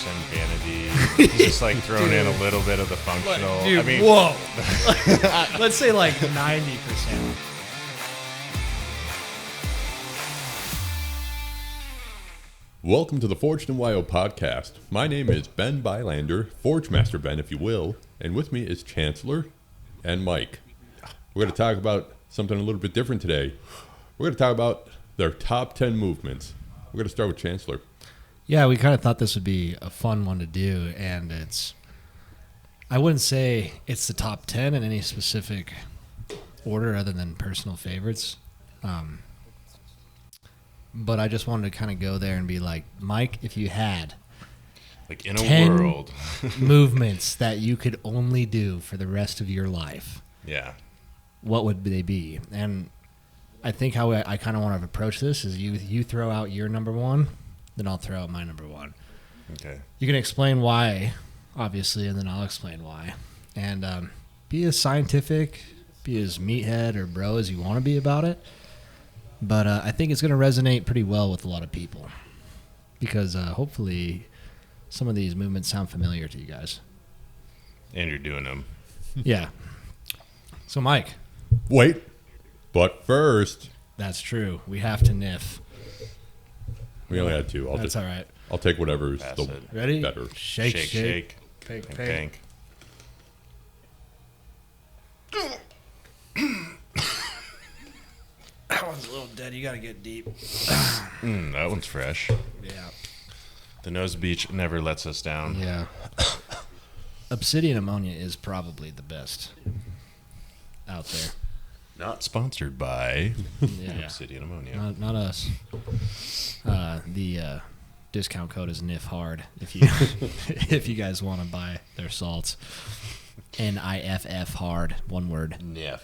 vanity. Just like throwing in a little bit of the functional. Dude, I mean, whoa. Let's say like 90%. Welcome to the Forged in YO podcast. My name is Ben Bylander, Forge Master Ben, if you will, and with me is Chancellor and Mike. We're going to talk about something a little bit different today. We're going to talk about their top 10 movements. We're going to start with Chancellor. Yeah, we kind of thought this would be a fun one to do, and I wouldn't say it's the top 10 in any specific order other than personal favorites. But I just wanted to kind of go there and be like, Mike, if you had like in a 10 world movements that you could only do for the rest of your life, yeah, what would they be? And I think how I kind of want to approach this is you throw out your number one, then I'll throw out my number one. Okay. You can explain why, obviously, and then I'll explain why. And be as scientific, be as meathead or bro as you want to be about it. But I think it's going to resonate pretty well with a lot of people because hopefully some of these movements sound familiar to you guys. And you're doing them. Yeah. So, Mike. Wait, but first. That's true. We have to niff. We only had two. That's all right. I'll take whatever's Pass the it. Ready? better. Shake. Pink. That one's a little dead. You got to get deep. That one's fresh. Yeah. The nose beach never lets us down. Yeah. Obsidian ammonia is probably the best out there. Not sponsored by Yeah. Obsidian Ammonia. Not us. The discount code is NIFHARD if you if you guys want to buy their salts. NIFF hard, one word. Nif.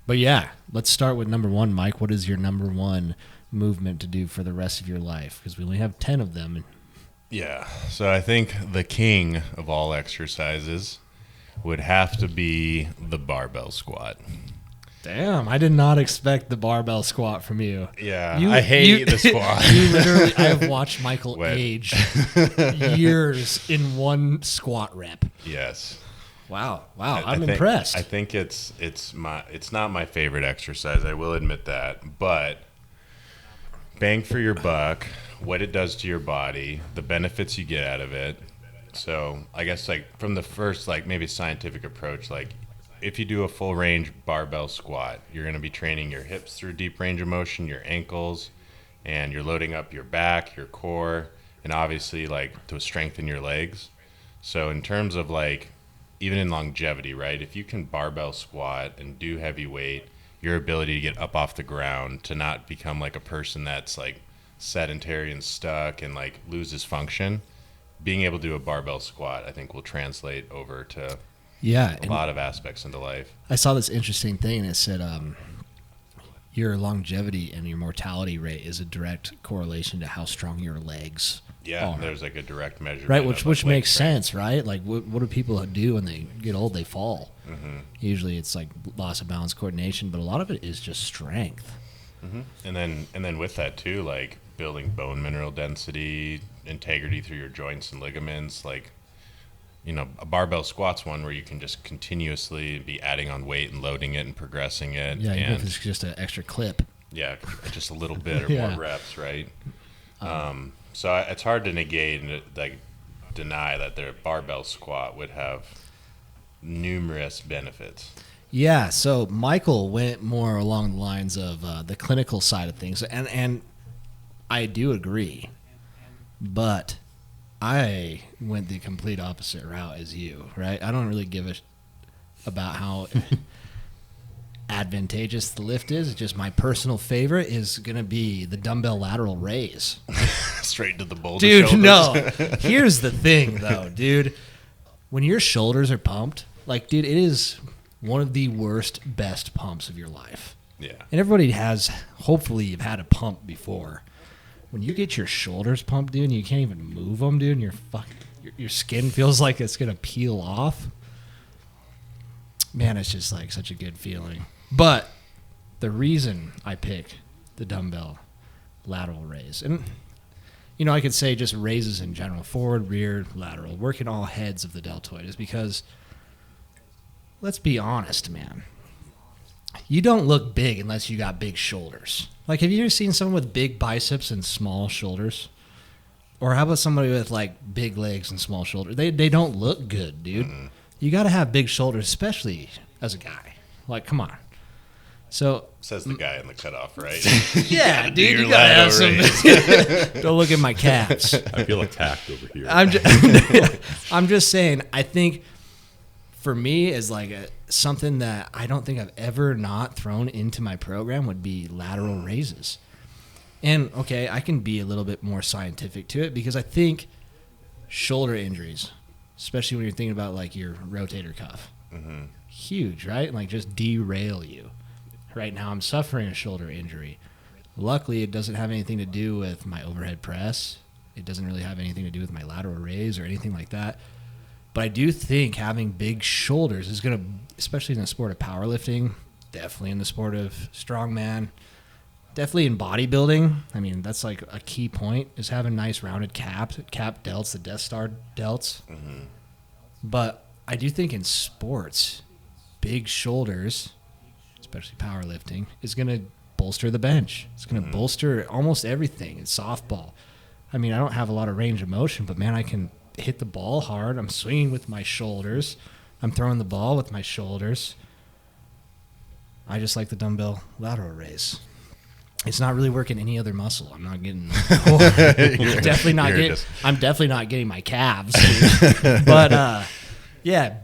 But yeah, let's start with number one, Mike. What is your number one movement to do for the rest of your life? Because we only have 10 of them. Yeah. So I think the king of all exercises would have to be the barbell squat. Damn, I did not expect the barbell squat from you. Yeah, I hate the squat. You literally, I have watched Michael What? age years in one squat rep. Yes. Wow, I I'm think- impressed. I think it's not my favorite exercise. I will admit that, but bang for your buck, what it does to your body, the benefits you get out of it. So I guess like from the first like maybe scientific approach, like if you do a full range barbell squat, you're going to be training your hips through deep range of motion, your ankles, and you're loading up your back, your core, and obviously like to strengthen your legs. So in terms of like even in longevity, right? If you can barbell squat and do heavy weight, your ability to get up off the ground to not become like a person that's like sedentary and stuck and like loses function, being able to do a barbell squat, I think will translate over to yeah, a lot of aspects into life. I saw this interesting thing, and it said your longevity and your mortality rate is a direct correlation to how strong your legs Yeah, are. there's like a direct measurement. Right, of, which like, leg makes strength. sense, right? Like, what do people do when they get old? They fall. Mm-hmm. Usually, it's like loss of balance, coordination, but a lot of it is just strength. Mm-hmm. And then with that too, like building bone mineral density, integrity through your joints and ligaments, like, you know, a barbell squat's one where you can just continuously be adding on weight and loading it and progressing it. Yeah, even and if it's just an extra clip. yeah, just a little bit or Yeah. more reps, right? So it's hard to negate and like deny that their barbell squat would have numerous benefits. Yeah, so Michael went more along the lines of the clinical side of things, and I do agree, but I went the complete opposite route as you, right? I don't really give a about how advantageous the lift is. It's just my personal favorite is going to be the dumbbell lateral raise. Straight to the boulder Dude, shoulders. no. Here's the thing, though, dude. When your shoulders are pumped, like, dude, it is one of the worst, best pumps of your life. Yeah. And everybody has, hopefully, you've had a pump before. When you get your shoulders pumped, dude, and you can't even move them, dude, and your skin feels like it's going to peel off. Man, it's just like such a good feeling. But the reason I pick the dumbbell lateral raise, and I could say just raises in general, forward, rear, lateral, working all heads of the deltoid is because, let's be honest, man. You don't look big unless you got big shoulders. Like, have you ever seen someone with big biceps and small shoulders? Or how about somebody with, like, big legs and small shoulders? They don't look good, dude. Mm-hmm. You got to have big shoulders, especially as a guy. Like, come on. So says the guy in the cutoff, right? Yeah, dude, you gotta have some. Don't look at my calves. I feel attacked over here. I'm just saying. I think for me, is like something that I don't think I've ever not thrown into my program would be lateral raises. And okay, I can be a little bit more scientific to it because I think shoulder injuries, especially when you're thinking about like your rotator cuff, huge, right? Like just derail you. Right now I'm suffering a shoulder injury. Luckily, it doesn't have anything to do with my overhead press. It doesn't really have anything to do with my lateral raise or anything like that. But I do think having big shoulders is going to, especially in the sport of powerlifting, definitely in the sport of strongman, definitely in bodybuilding. I mean, that's like a key point is having nice rounded cap delts, the Death Star delts. Mm-hmm. But I do think in sports, big shoulders, especially powerlifting, is going to bolster the bench. It's going to bolster almost everything in softball. I mean, I don't have a lot of range of motion, but man, I can hit the ball hard. I'm swinging with my shoulders. I'm throwing the ball with my shoulders. I just like the dumbbell lateral raise. It's not really working any other muscle. I'm not getting. I'm definitely not getting my calves. But yeah.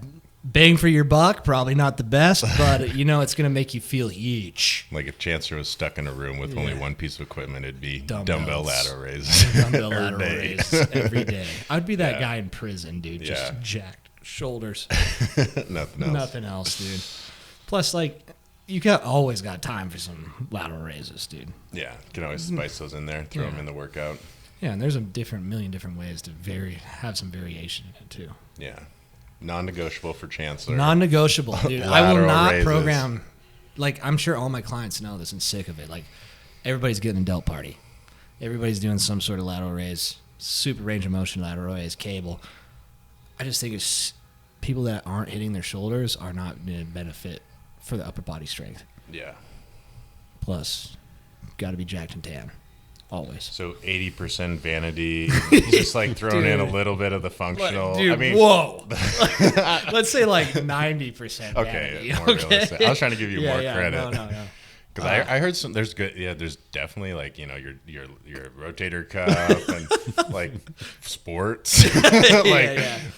Bang for your buck, probably not the best, but it's going to make you feel huge. Like if Chancellor was stuck in a room with only one piece of equipment, it'd be dumbbell lateral raises. Dumbbell lateral raises every day. I'd be that guy in prison, dude. Just jacked shoulders. Nothing else, dude. Plus, like, you always got time for some lateral raises, dude. Yeah, you can always spice those in there, throw them in the workout. Yeah, and there's a million different ways to have some variation in it, too. Yeah. Non-negotiable for Chancellor. Non-negotiable, dude. I will not program. Like, I'm sure all my clients know this and sick of it. Like, everybody's getting a delt party. Everybody's doing some sort of lateral raise, super range of motion lateral raise, cable. I just think it's people that aren't hitting their shoulders are not going to benefit for the upper body strength. Yeah. Plus, got to be jacked and tan. Always. So 80% vanity, just like throwing in a little bit of the functional. Dude, I mean, whoa. Let's say like 90% okay, vanity. More realistic. I was trying to give you more credit. No. Because I heard there's good, there's definitely like, your rotator cuff and like sports.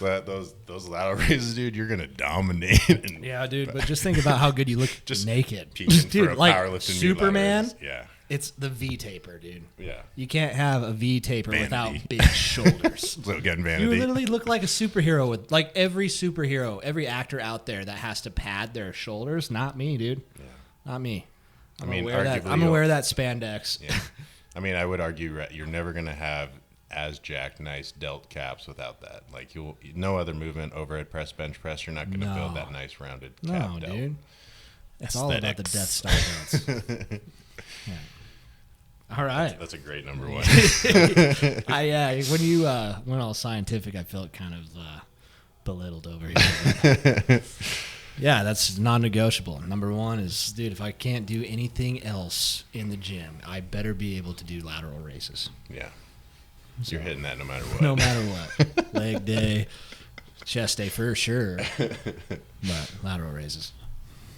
But those lateral raises, dude, you're going to dominate. Yeah, dude, but just think about how good you look just naked. Dude, like powerlifting Superman. Yeah. It's the V taper, dude. Yeah. You can't have a V taper vanity. without big shoulders. So again, vanity. You literally look like a superhero with like every superhero, every actor out there that has to pad their shoulders. Not me, dude. Yeah. Not me. I'm gonna wear that spandex. Yeah. I mean, I would argue you're never gonna have as jacked, nice delt caps without that. Like no other movement, overhead press, bench press. You're not gonna build that nice rounded cap delt. Dude. It's all about the Death Star delts. Yeah. All right. That's a great number one. When you went all scientific, I felt kind of belittled over here. Yeah, that's non-negotiable. Number one is, dude, if I can't do anything else in the gym, I better be able to do lateral raises. Yeah. So you're hitting that no matter what. No matter what. Leg day, chest day for sure. But lateral raises.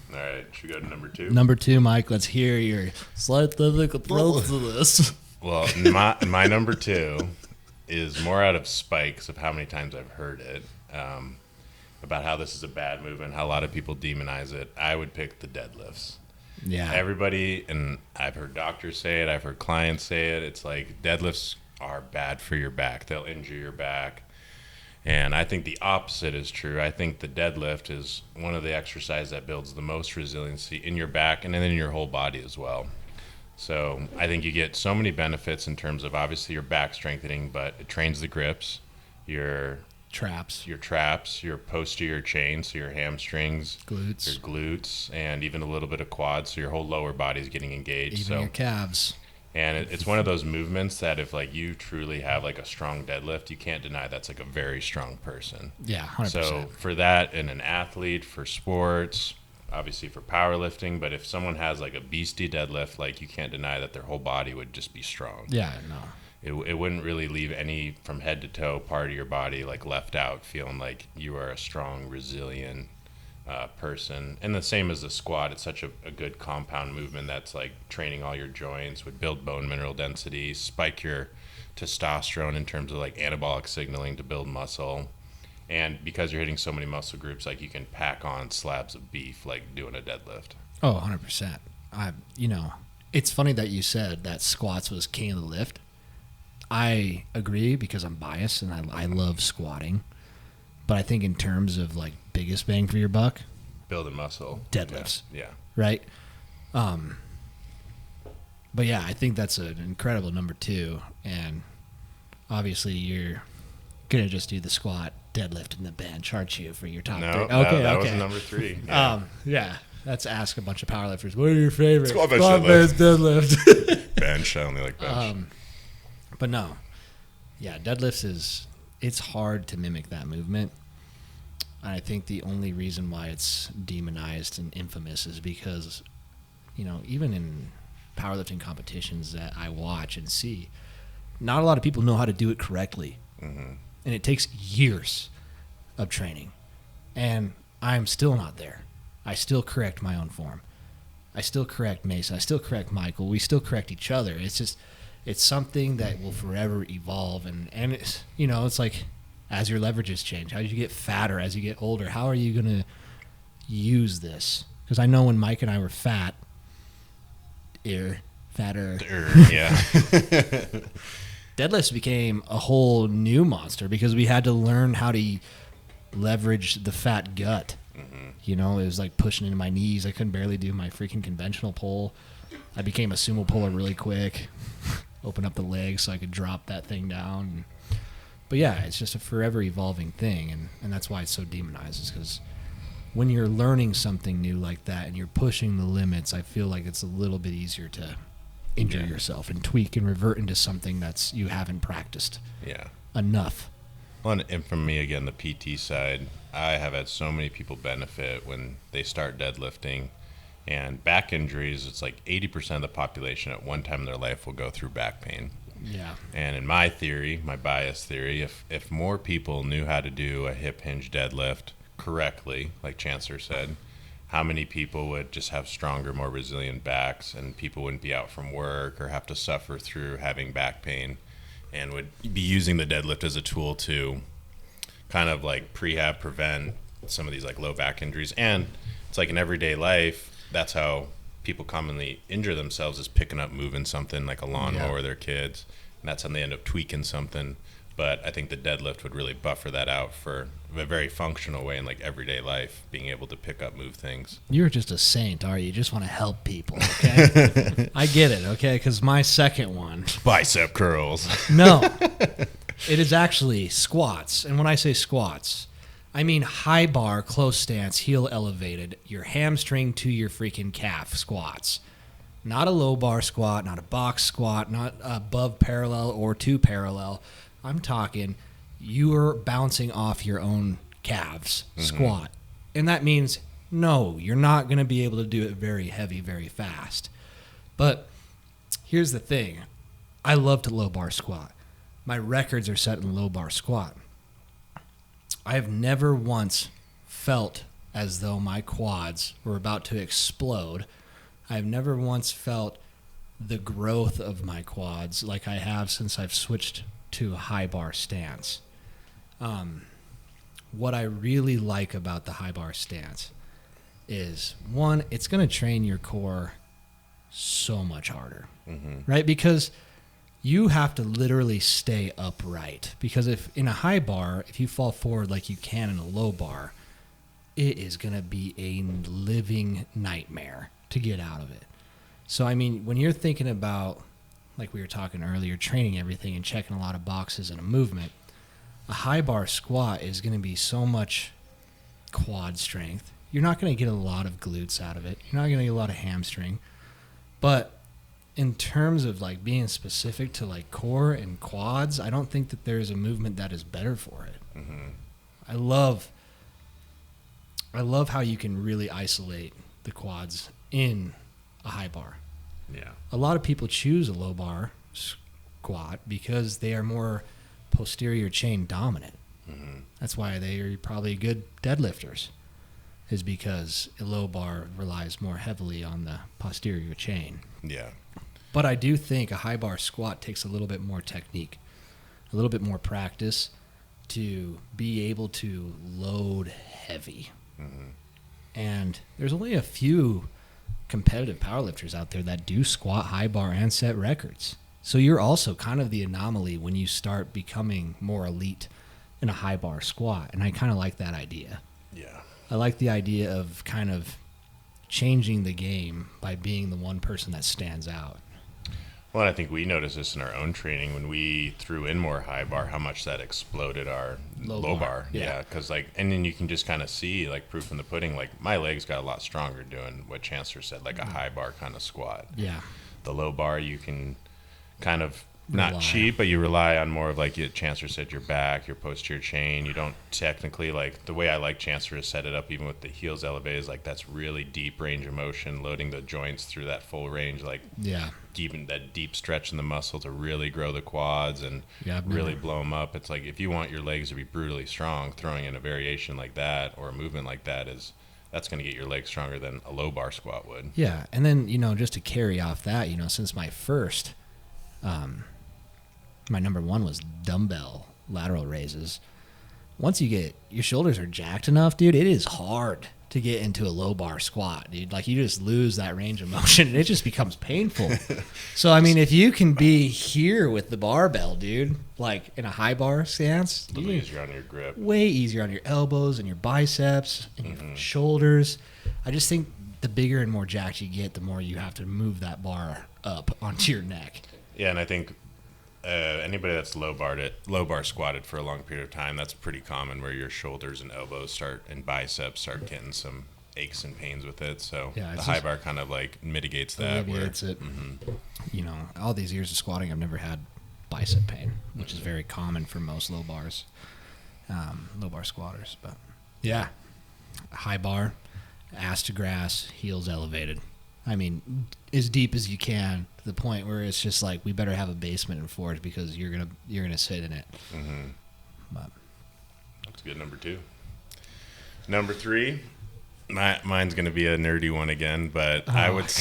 All right, should we go to number two? Number two, Mike, let's hear your scientific approach to this. Well, my number two is more out of spikes of how many times I've heard it, about how this is a bad movement, how a lot of people demonize it. I would pick the deadlifts. Yeah. Everybody, and I've heard doctors say it, I've heard clients say it, it's like deadlifts are bad for your back. They'll injure your back. And I think the opposite is true. I think the deadlift is one of the exercises that builds the most resiliency in your back and then in your whole body as well. So I think you get so many benefits in terms of obviously your back strengthening, but it trains the grips, your traps, your posterior chain, so your hamstrings, your glutes, and even a little bit of quads, so your whole lower body is getting engaged. Even your calves. And it's one of those movements that if like you truly have like a strong deadlift, you can't deny that's like a very strong person. Yeah, 100%. So for that, in an athlete, for sports, obviously for powerlifting, but if someone has like a beastie deadlift, like you can't deny that their whole body would just be strong. Yeah, no. It wouldn't really leave any from head to toe part of your body like left out, feeling like you are a strong, resilient person. And the same as the squat, it's such a good compound movement that's like training all your joints, would build bone mineral density, spike your testosterone in terms of like anabolic signaling to build muscle. And because you're hitting so many muscle groups, like you can pack on slabs of beef like doing a deadlift. Oh, 100%. It's funny that you said that squats was king of the lift. I agree because I'm biased and I love squatting. But I think in terms of like biggest bang for your buck, Building muscle. deadlifts, Yeah. right? But yeah, I think that's an incredible number 2. And obviously you're going to just do the squat, deadlift, and the bench, aren't you, for your top 3? No, Okay, that okay. was number 3. Yeah. Yeah. Let's ask a bunch of powerlifters. What are your favorites? Squat, bench, bench, deadlift. Bench. I only like bench. But no. Yeah, deadlifts it's hard to mimic that movement. And I think the only reason why it's demonized and infamous is because, even in powerlifting competitions that I watch and see, not a lot of people know how to do it correctly. Mm-hmm. And it takes years of training. And I'm still not there. I still correct my own form. I still correct Mason. I still correct Michael. We still correct each other. It's just, it's something that will forever evolve. And it's, it's like as your leverages change, as you get fatter, as you get older, how are you going to use this? Because I know when Mike and I were fatter. Yeah. Deadlifts became a whole new monster because we had to learn how to leverage the fat gut. Mm-hmm. It was like pushing into my knees. I couldn't barely do my freaking conventional pull. I became a sumo puller really quick. Open up the legs so I could drop that thing down. But yeah, it's just a forever evolving thing, and that's why it's so demonized, is because when you're learning something new like that and you're pushing the limits, I feel like it's a little bit easier to injure yourself and tweak and revert into something that's you haven't practiced enough. Well, and from me, again, the PT side, I have had so many people benefit when they start deadlifting. And back injuries, it's like 80% of the population at one time in their life will go through back pain. Yeah. And in my theory, my bias theory, if more people knew how to do a hip hinge deadlift correctly, like Chancellor said, how many people would just have stronger, more resilient backs, and people wouldn't be out from work or have to suffer through having back pain, and would be using the deadlift as a tool to kind of like prevent some of these like low back injuries. And it's like in everyday life, that's how people commonly injure themselves, is picking up, moving something like a lawnmower or their kids, and that's how they end up tweaking something. But I think the deadlift would really buffer that out for a very functional way in like everyday life, being able to pick up, move things. You're just a saint, are you? You just want to help people, okay? I get it, okay? Because my second one... Bicep curls. No. It is actually squats. And when I say squats, I mean high bar, close stance, heel elevated, your hamstring to your freaking calf squats. Not a low bar squat, not a box squat, not above parallel or to parallel. I'm talking you're bouncing off your own calves squat. And that means, no, you're not going to be able to do it very heavy, very fast. But here's the thing. I love to low bar squat. My records are set in low bar squat. I have never once felt as though my quads were about to explode. I've never once felt the growth of my quads like I have since I've switched to a high bar stance. What I really like about the high bar stance is, one, it's going to train your core so much harder, right? Because you have to literally stay upright. Because if in a high bar, if you fall forward like you can in a low bar, it is going to be a living nightmare to get out of it. So, I mean, when you're thinking about, like we were talking earlier, training everything and checking a lot of boxes in a movement, a high bar squat is going to be so much quad strength. You're not going to get a lot of glutes out of it. You're not going to get a lot of hamstring. But in terms of like being specific to like core and quads, I don't think that there's a movement that is better for it. Mm-hmm. I love how you can really isolate the quads in a high bar. Yeah. A lot of people choose a low bar squat because they are more posterior chain dominant. Mm-hmm. That's why they are probably good deadlifters, is because a low bar relies more heavily on the posterior chain. Yeah. But I do think a high bar squat takes a little bit more technique, a little bit more practice to be able to load heavy. Mm-hmm. And there's only a few competitive powerlifters out there that do squat high bar and set records. So you're also kind of the anomaly when you start becoming more elite in a high bar squat. And I kind of like that idea. Yeah. I like the idea of kind of changing the game by being the one person that stands out. Well, I think we noticed this in our own training when we threw in more high bar, how much that exploded our low bar. Yeah. Because and then you can just kind of see like proof in the pudding. Like my legs got a lot stronger doing what Chancellor said, like a high bar kind of squat. Yeah. The low bar, you can kind of Rely. not cheat, but you rely on more of like Chancellor said, your back, your posterior chain. You don't technically like the way I like Chancellor to set it up, even with the heels elevated, is like that's really deep range of motion, loading the joints through that full range, like even that deep stretch in the muscle to really grow the quads and really blow them up. It's like if you want your legs to be brutally strong, throwing in a variation like that or a movement like that that's going to get your legs stronger than a low bar squat would. Yeah, and then just to carry off that, since my first. My number one was dumbbell lateral raises. Once you get your shoulders are jacked enough, dude, it is hard to get into a low bar squat, dude. Like you just lose that range of motion and it just becomes painful. So, I mean, if you can be here with the barbell, dude, like in a high bar stance, A little easier on your grip. Way easier on your elbows and your biceps and your shoulders. I just think the bigger and more jacked you get, the more you have to move that bar up onto your neck. Yeah, and I think anybody that's low bar squatted for a long period of time, that's pretty common where your shoulders and elbows and biceps start getting some aches and pains with it. So the high bar kind of like mitigates that. Alleviates it. Mm-hmm. All these years of squatting, I've never had bicep pain, which is very common for most low bar squatters. But yeah, high bar, ass to grass, heels elevated. I mean, as deep as you can, to the point where it's just like we better have a basement in Forge because you're gonna sit in it. Mm-hmm. But that's good. Number 2. Number 3, mine's gonna be a nerdy one again, but I would,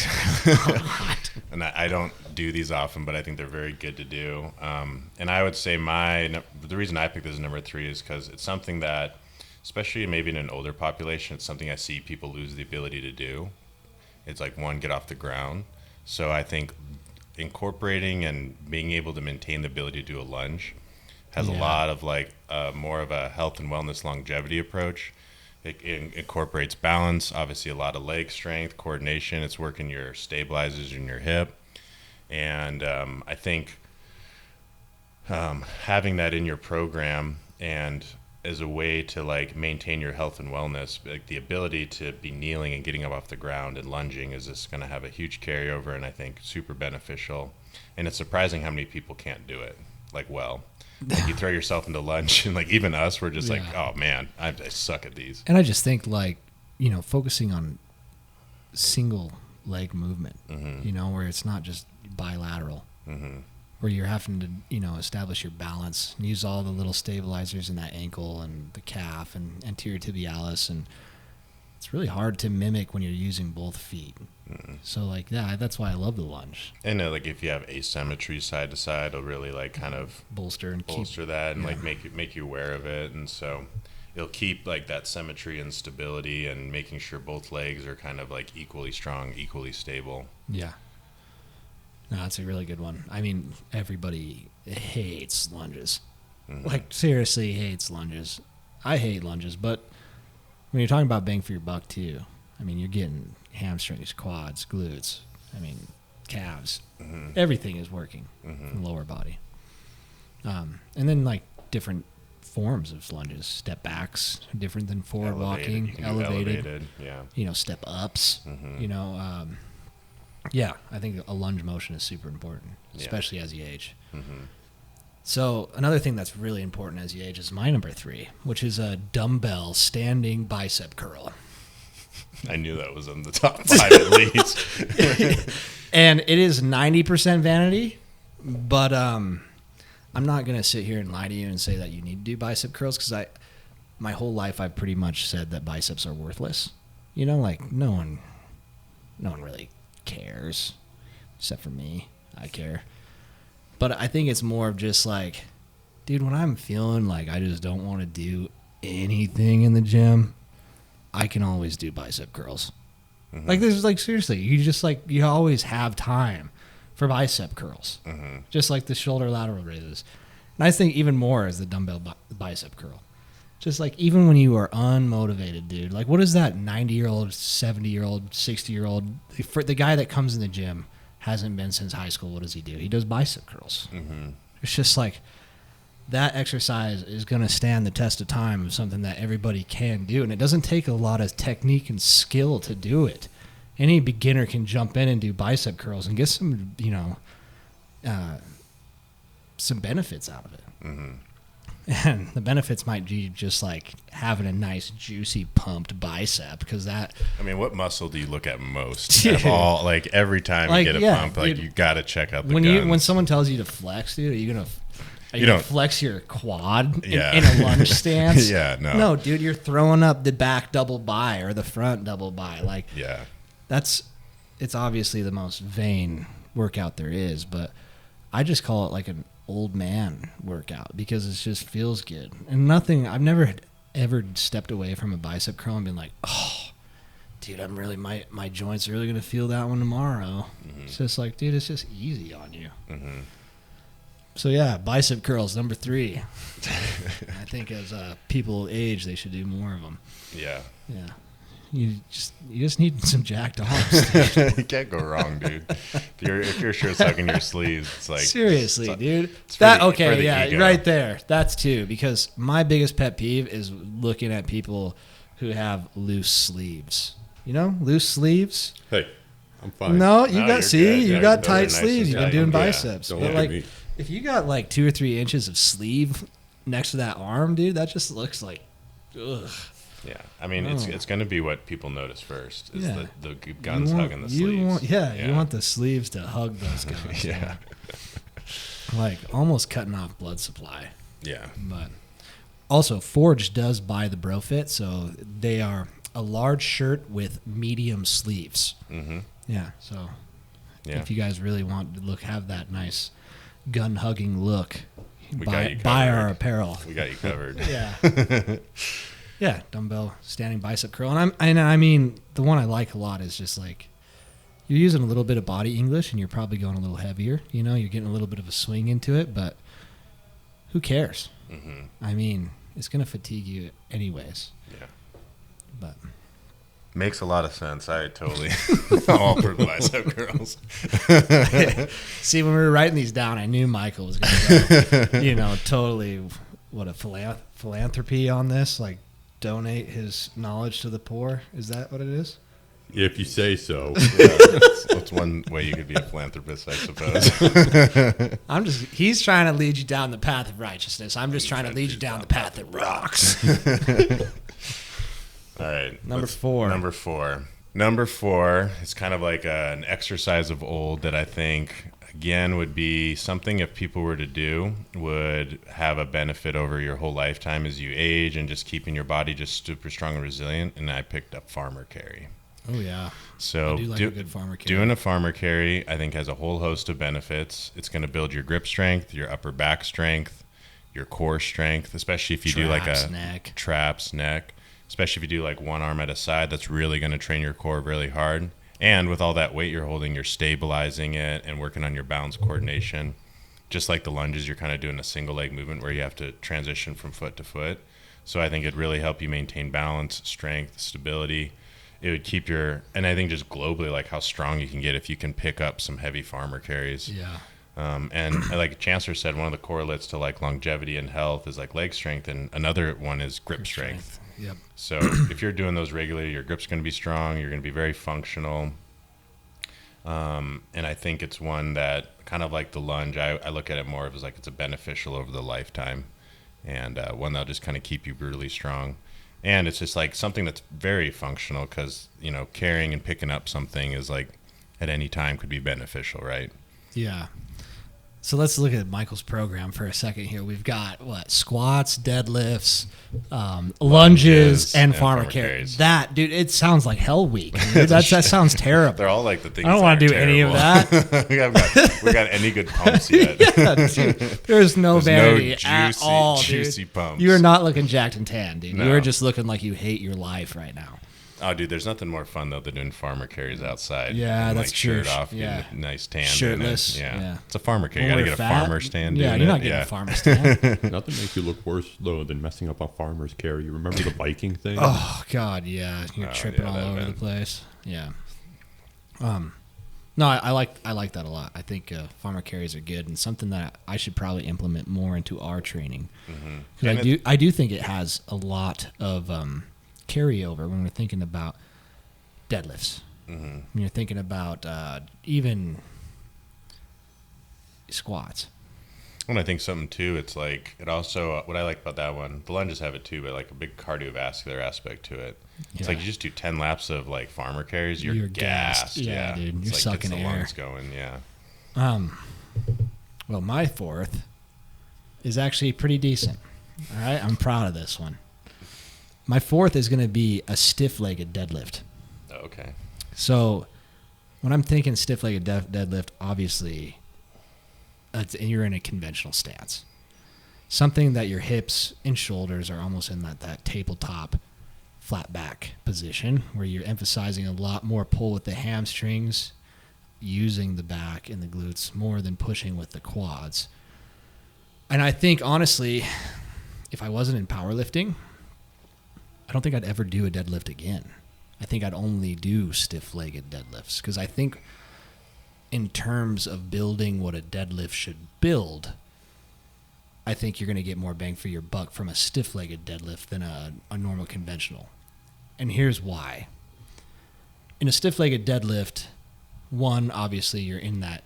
and I don't do these often, but I think they're very good to do. And I would say the reason I picked this as number 3 is because it's something that, especially maybe in an older population, it's something I see people lose the ability to do. It's like, one, get off the ground. So I think incorporating and being able to maintain the ability to do a lunge has a lot of like more of a health and wellness longevity approach. It incorporates balance, obviously a lot of leg strength, coordination. It's working your stabilizers in your hip. And I think having that in your program and as a way to like maintain your health and wellness, like the ability to be kneeling and getting up off the ground and lunging is just going to have a huge carryover, and I think super beneficial. And it's surprising how many people can't do it like well. Like you throw yourself into lunge and like even us, we're just like, oh man, I suck at these. And I just think like, focusing on single leg movement, where it's not just bilateral. Mm-hmm. Where you're having to, establish your balance and use all the little stabilizers in that ankle and the calf and anterior tibialis. And it's really hard to mimic when you're using both feet. Mm-hmm. So, that's why I love the lunge. And, like, if you have asymmetry side to side, it'll really, like, kind of bolster that and, like, make you aware of it. And so it'll keep, like, that symmetry and stability and making sure both legs are kind of, like, equally strong, equally stable. Yeah. No, that's a really good one. I mean, everybody hates lunges. Mm-hmm. Like, seriously hates lunges. I hate lunges, but when you're talking about bang for your buck, too, I mean, you're getting hamstrings, quads, glutes, calves. Mm-hmm. Everything is working in the lower body. And then, like, different forms of lunges. Step backs, different than forward walking. Elevated. Yeah. Step ups. Mm-hmm. Yeah, I think a lunge motion is super important, especially as you age. So another thing that's really important as you age is my number 3, which is a dumbbell standing bicep curl. I knew that was in the top 5 at least. And it is 90% vanity, but I'm not going to sit here and lie to you and say that you need to do bicep curls, because my whole life I've pretty much said that biceps are worthless. You know, like no one really cares, except for me. I care. But I think it's more of just like, dude, when I'm feeling like I just don't want to do anything in the gym, I can always do bicep curls. Like, this is like, seriously, you always have time for bicep curls. Just like the shoulder lateral raises. And I think even more is the dumbbell bicep curl. Just like, even when you are unmotivated, dude, like, what is that 90-year-old, 70-year-old, 60-year-old, for the guy that comes in the gym, hasn't been since high school, what does he do? He does bicep curls. It's just like, that exercise is going to stand the test of time of something that everybody can do. And it doesn't take a lot of technique and skill to do it. Any beginner can jump in and do bicep curls and get some, some benefits out of it. And the benefits might be just like having a nice, juicy, pumped bicep, because that... I mean, what muscle do you look at most? Of all, like, every time you get a pump, like, dude, you got to check out the guns. When someone tells you to flex, dude, are you going to flex your quad in a lunge stance? No, dude, you're throwing up the back double bi or the front double bi. Like, it's obviously the most vain workout there is, but I just call it like an old man workout, because it just feels good. And I've never ever stepped away from a bicep curl and been like, oh, dude, I'm really, my joints are really going to feel that one tomorrow. It's just like, dude, it's just easy on you. So yeah, bicep curls, number 3. I think as people age, they should do more of them. Yeah. You just need some jacked arms. You can't go wrong, dude. If your shirt's hugging your sleeves, it's like, seriously, dude. Ego. Right there. That's too, because my biggest pet peeve is looking at people who have loose sleeves. You know, loose sleeves. Hey, I'm fine. No, you got tight nice sleeves. You've been doing biceps. Don't But look at me. if you got like 2 or 3 inches of sleeve next to that arm, dude, that just looks like, ugh. Yeah, I mean, it's going to be what people notice first, is the guns hugging the sleeves. You want the sleeves to hug those guys. Like, almost cutting off blood supply. Yeah. But also, Forge does buy the Bro Fit, so they are a large shirt with medium sleeves. Yeah, so if you guys really want to have that nice gun-hugging look, buy our apparel. We got you covered. Yeah, dumbbell standing bicep curl. And I mean, the one I like a lot is just like, you're using a little bit of body English and you're probably going a little heavier. You know, you're getting a little bit of a swing into it, but who cares? I mean, it's going to fatigue you anyways. Yeah. But makes a lot of sense. I totally all for bicep curls. See, when we were writing these down, I knew Michael was going to go, totally what a philanthropy on this, like, donate his knowledge to the poor. Is that what it is? If you say so. That's one way you could be a philanthropist, I suppose. He's trying to lead you down the path of righteousness. I'm just trying to lead you down the path that rocks. All right. Number 4. Number 4 is kind of like an exercise of old that I think, again, would be something, if people were to do, would have a benefit over your whole lifetime as you age, and just keeping your body just super strong and resilient. And I picked up farmer carry. Oh, yeah. So I do like a good farmer carry. Doing a farmer carry, I think, has a whole host of benefits. It's going to build your grip strength, your upper back strength, your core strength, especially if you do like a traps, neck, especially if you do like one arm at a side. That's really going to train your core really hard. And with all that weight you're holding, you're stabilizing it and working on your balance coordination. Just like the lunges, you're kind of doing a single leg movement where you have to transition from foot to foot. So I think it'd really help you maintain balance, strength, stability. It would keep and I think just globally, like, how strong you can get if you can pick up some heavy farmer carries. Yeah. And like Chancellor said, one of the correlates to like longevity and health is like leg strength, and another one is grip strength. Yep. So if you're doing those regularly, your grip's going to be strong. You're going to be very functional. And I think it's one that kind of like the lunge, I look at it more as like it's a beneficial over the lifetime, and one that'll just kind of keep you brutally strong. And it's just like something that's very functional because, carrying and picking up something is like at any time could be beneficial, right? Yeah. So let's look at Michael's program for a second here. We've got squats, deadlifts, lunges, and farmer carries. That, dude, it sounds like hell week. Dude. That sounds terrible. They're all like the things. I don't want to do any of that. we got any good pumps yet? Yeah, dude, there's no vanity at all, juicy dude. Pumps. You are not looking jacked and tan, dude. No. You are just looking like you hate your life right now. Oh, dude, there's nothing more fun though than doing farmer carries outside. Yeah, and, that's true. Shirt off, yeah, getting a nice tan. shirtless. Yeah, it's a farmer carry. You When gotta we're get a fat, farmer stand. Yeah, doing you're it. not getting a farmer stand. Nothing makes you look worse though than messing up a farmer's carry. You remember the Viking thing? Oh God, yeah, you're tripping all over the place. Yeah. No, I like that a lot. I think farmer carries are good and something that I should probably implement more into our training. Because I do think it has a lot of carryover when we're thinking about deadlifts. When you're thinking about even squats. And I think something too, it's like, it also, what I like about that one, the lunges have it too, but like a big cardiovascular aspect to it. It's like you just do 10 laps of like farmer carries, you're gassed. Yeah, dude. You're it's sucking like, gets the air. lungs going, yeah. Well, my fourth is actually pretty decent. All right, I'm proud of this one. My fourth is going to be a stiff-legged deadlift. Okay. So when I'm thinking stiff-legged deadlift, obviously you're in a conventional stance. Something that your hips and shoulders are almost in that tabletop flat back position where you're emphasizing a lot more pull with the hamstrings, using the back and the glutes more than pushing with the quads. And I think, honestly, if I wasn't in powerlifting, I don't think I'd ever do a deadlift again. I think I'd only do stiff-legged deadlifts because I think in terms of building what a deadlift should build, I think you're going to get more bang for your buck from a stiff-legged deadlift than a normal conventional. And here's why. In a stiff-legged deadlift, one, obviously you're in that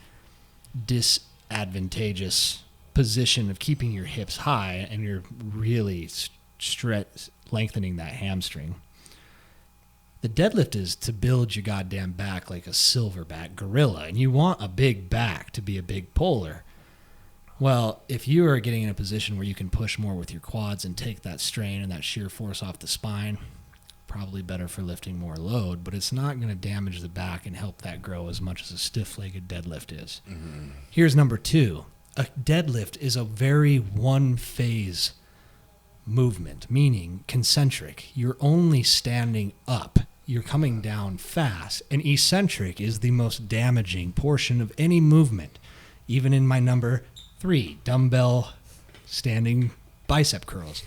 disadvantageous position of keeping your hips high and you're really lengthening that hamstring. The deadlift is to build your goddamn back like a silverback gorilla, and you want a big back to be a big puller. Well, if you are getting in a position where you can push more with your quads and take that strain and that shear force off the spine, probably better for lifting more load, but it's not going to damage the back and help that grow as much as a stiff-legged deadlift is. Here's number two. A deadlift is a very one-phase movement, meaning concentric. You're only standing up. You're coming down fast. And eccentric is the most damaging portion of any movement. Even in my number 3, dumbbell standing bicep curls.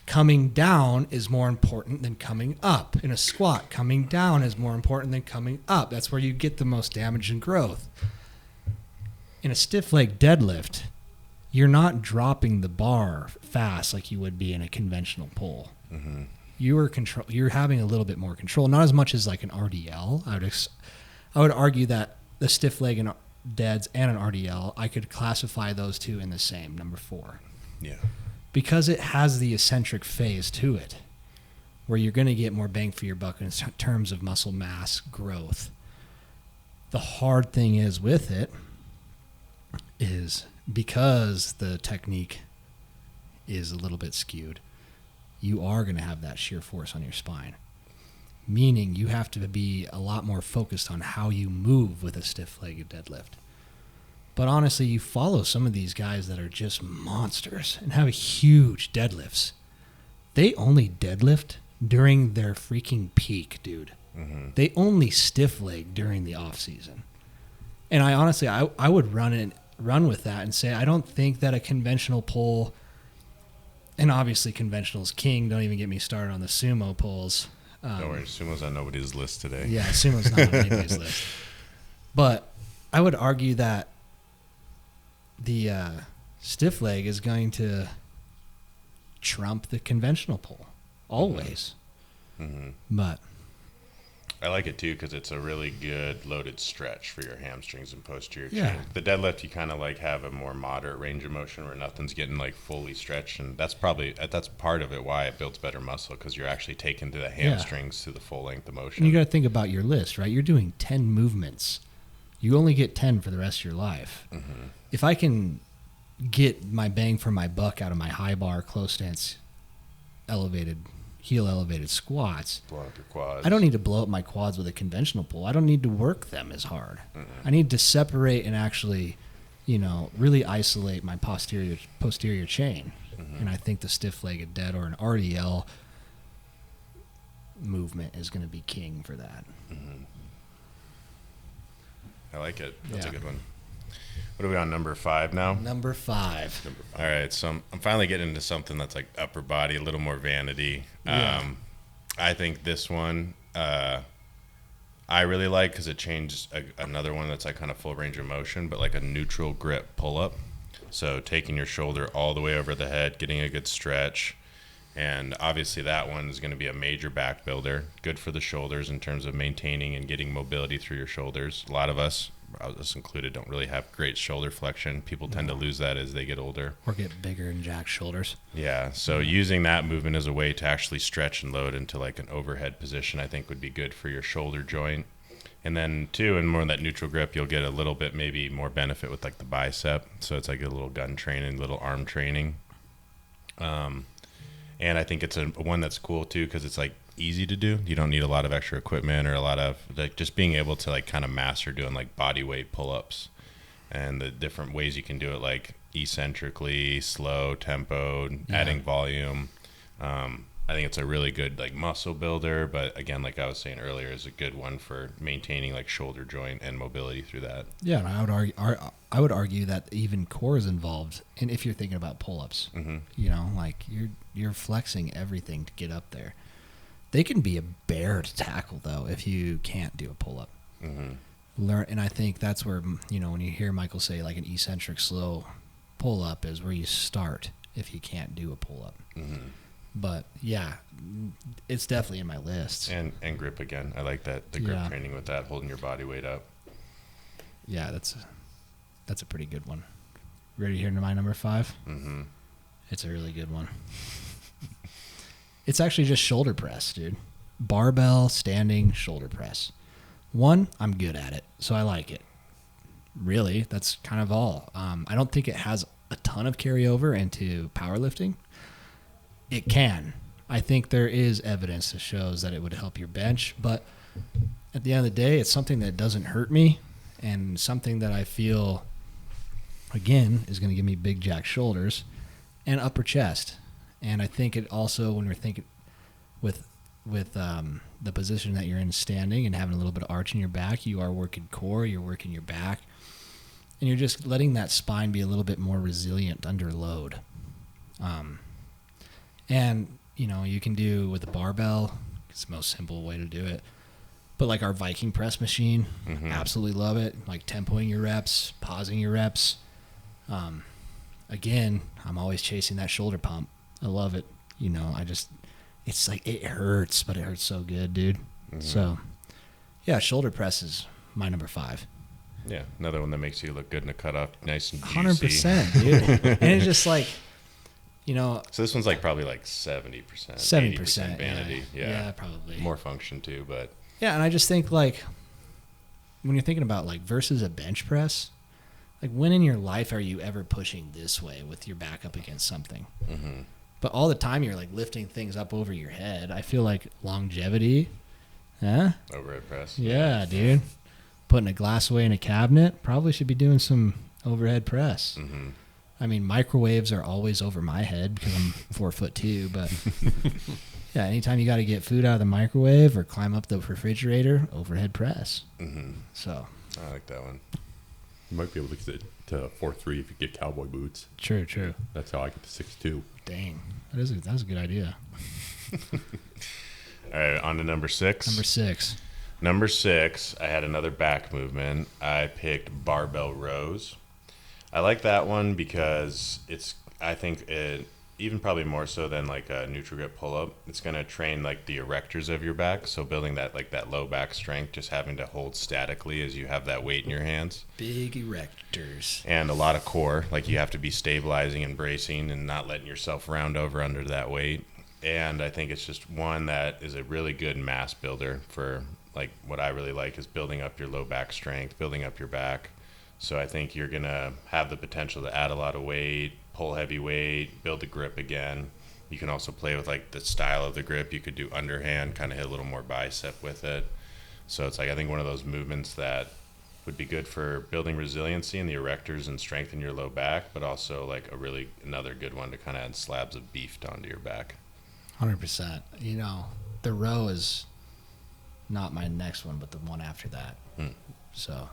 Coming down is more important than coming up. In a squat, coming down is more important than coming up. That's where you get the most damage and growth. In a stiff leg deadlift, you're not dropping the bar fast like you would be in a conventional pull. You're having a little bit more control, not as much as like an RDL. I would argue that the stiff leg and deads and an RDL, I could classify those two in the same, number 4. Yeah. Because it has the eccentric phase to it, where you're going to get more bang for your buck in terms of muscle mass growth. The hard thing is with it is because the technique is a little bit skewed, you are going to have that shear force on your spine, meaning you have to be a lot more focused on how you move with a stiff-legged deadlift. But honestly, you follow some of these guys that are just monsters and have huge deadlifts. They only deadlift during their freaking peak, dude. They only stiff leg during the off season. And I honestly, I would run with that and say, I don't think that a conventional pull, and obviously conventional's king, don't even get me started on the sumo pulls. Don't worry, sumo's on nobody's list today. Yeah, sumo's not on anybody's list. But I would argue that the stiff leg is going to trump the conventional pull always. But I like it too because it's a really good loaded stretch for your hamstrings and posterior Yeah. chain. The deadlift, you kind of like have a more moderate range of motion where nothing's getting like fully stretched, and that's part of it why it builds better muscle because you're actually taking to the hamstrings to the full length of motion. And you got to think about your list, right? You're doing 10 movements. You only get 10 for the rest of your life. Mm-hmm. If I can get my bang for my buck out of my high bar, close stance, heel elevated squats, Blow up your quads. I don't need to blow up my quads with a conventional pull. I don't need to work them as hard. I need to separate and actually, really isolate my posterior chain. And I think the stiff-legged dead or an RDL movement is going to be king for that. I like it. That's Yeah. a good one. What are we on, number 5 now? Number 5. All right, so I'm finally getting into something that's like upper body, a little more vanity. Yeah. I think this one I really like because it changes another one that's like kind of full range of motion, but like a neutral grip pull-up. So taking your shoulder all the way over the head, getting a good stretch. And obviously that one is going to be a major back builder, good for the shoulders in terms of maintaining and getting mobility through your shoulders. A lot of us included, don't really have great shoulder flexion. People tend to lose that as they get older. Or get bigger and jack shoulders. Yeah, so using that movement as a way to actually stretch and load into like an overhead position, I think would be good for your shoulder joint. And then too, and more in that neutral grip, you'll get a little bit maybe more benefit with like the bicep. So it's like a little gun training, little arm training. And I think it's a one that's cool too because it's like easy to do. You don't need a lot of extra equipment or a lot of like just being able to like kind of master doing like body weight pull-ups and the different ways you can do it, like eccentrically, slow, tempo, adding volume. I think it's a really good like muscle builder, but again, like I was saying earlier, is a good one for maintaining like shoulder joint and mobility through that. Yeah, and I would argue that even core is involved. And if you're thinking about pull-ups, like you're flexing everything to get up there. They can be a bear to tackle though if you can't do a pull-up. Learn, and I think that's where when you hear Michael say like an eccentric slow pull-up is where you start if you can't do a pull-up. But yeah, it's definitely in my list. And grip again. I like that, the grip training with that, holding your body weight up. Yeah, that's a pretty good one. Ready to hear my number 5? It's a really good one. It's actually just shoulder press, dude. Barbell standing shoulder press. One, I'm good at it, so I like it. Really, that's kind of all. I don't think it has a ton of carryover into powerlifting. It can. I think there is evidence that shows that it would help your bench, but at the end of the day, it's something that doesn't hurt me and something that I feel, again, is going to give me big jack shoulders and upper chest. And I think it also, when we're thinking with the position that you're in standing and having a little bit of arch in your back, you are working core, you're working your back, and you're just letting that spine be a little bit more resilient under load. And, you can do with a barbell. It's the most simple way to do it. But like our Viking press machine, absolutely love it. Like tempoing your reps, pausing your reps. Again, I'm always chasing that shoulder pump. I love it. It's like it hurts, but it hurts so good, dude. So, yeah, shoulder press is my number 5. Yeah, another one that makes you look good in a cutoff, nice and juicy. 100%, dude. And it's just like, So this one's like probably like 70%, 70% vanity. Yeah, probably. More function too, but. Yeah, and I just think like when you're thinking about like versus a bench press, like when in your life are you ever pushing this way with your back up against something? But all the time you're like lifting things up over your head. I feel like longevity. Overhead press. Yeah, dude. Putting a glass away in a cabinet, probably should be doing some overhead press. I mean, microwaves are always over my head because I'm 4'2", but yeah, anytime you got to get food out of the microwave or climb up the refrigerator, overhead press. So I like that one. You might be able to get to 4'3" if you get cowboy boots. True. That's how I get to 6'2". Dang, that was a good idea. All right, on to number 6. Number 6, I had another back movement. I picked barbell rows. I like that one because I think even probably more so than like a neutral grip pull-up, it's going to train like the erectors of your back. So building that like that low back strength, just having to hold statically as you have that weight in your hands. Big erectors. And a lot of core, like you have to be stabilizing and bracing and not letting yourself round over under that weight. And I think it's just one that is a really good mass builder for like what I really like is building up your low back strength, building up your back. So I think you're going to have the potential to add a lot of weight, pull heavy weight, build the grip again. You can also play with like the style of the grip. You could do underhand, kind of hit a little more bicep with it. So it's like I think one of those movements that would be good for building resiliency in the erectors and strengthen your low back, but also like another good one to kind of add slabs of beef onto your back. 100%. You know, the row is not my next one, but the one after that. So,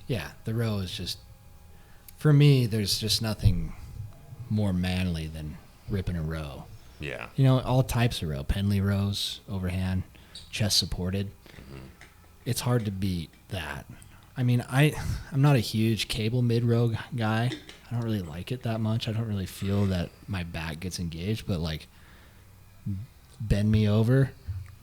yeah, the row is just, for me, there's just nothing more manly than ripping a row. Yeah. You know, all types of row, Penley rows, overhand, chest supported. It's hard to beat that. I mean, I'm not a huge cable mid-row guy. I don't really like it that much. I don't really feel that my back gets engaged, but like bend me over,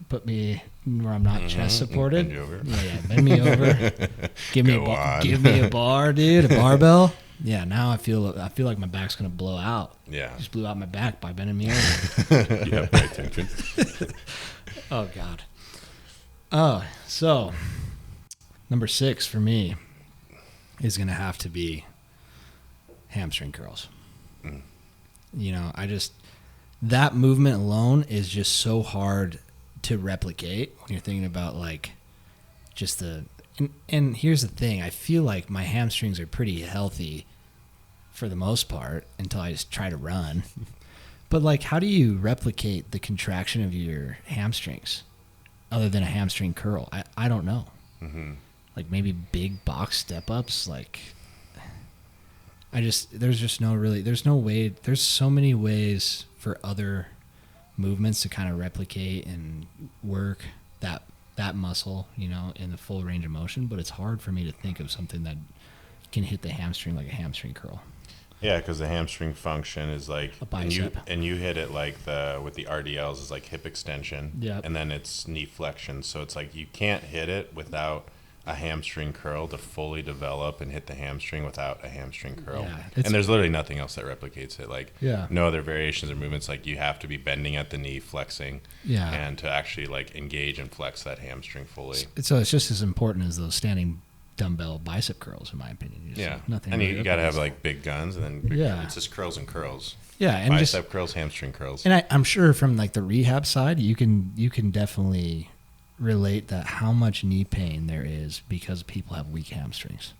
put me where I'm not chest supported. Bend you over. Yeah, bend me over. Give me a bar, dude, a barbell. Yeah, now I feel like my back's gonna blow out. Yeah. Just blew out my back by bending me over. You have my attention. Oh God. Oh, so number 6 for me is gonna have to be hamstring curls. You know, that movement alone is just so hard to replicate when you're thinking about like just and here's the thing, I feel like my hamstrings are pretty healthy for the most part until I just try to run. But like, how do you replicate the contraction of your hamstrings other than a hamstring curl? I don't know. Like maybe big box step ups, like there's no way, there's so many ways for other movements to kind of replicate and work that muscle, you know, in the full range of motion, but it's hard for me to think of something that can hit the hamstring like a hamstring curl. Yeah, because the hamstring function is like a bicep, and you hit it like with the RDLs is like hip extension, and then it's knee flexion. So it's like you can't hit it without a hamstring curl to fully develop and hit the hamstring without a hamstring curl. Yeah, and there's literally nothing else that replicates it. Like yeah. No other variations or movements. Like you have to be bending at the knee, flexing, and to actually like engage and flex that hamstring fully. So it's just as important as those standing dumbbell bicep curls, in my opinion. Nothing. And you got to have like big guns, and then it's just curls and curls. Yeah, and bicep curls, hamstring curls. And I'm sure from like the rehab side, you can definitely relate that how much knee pain there is because people have weak hamstrings.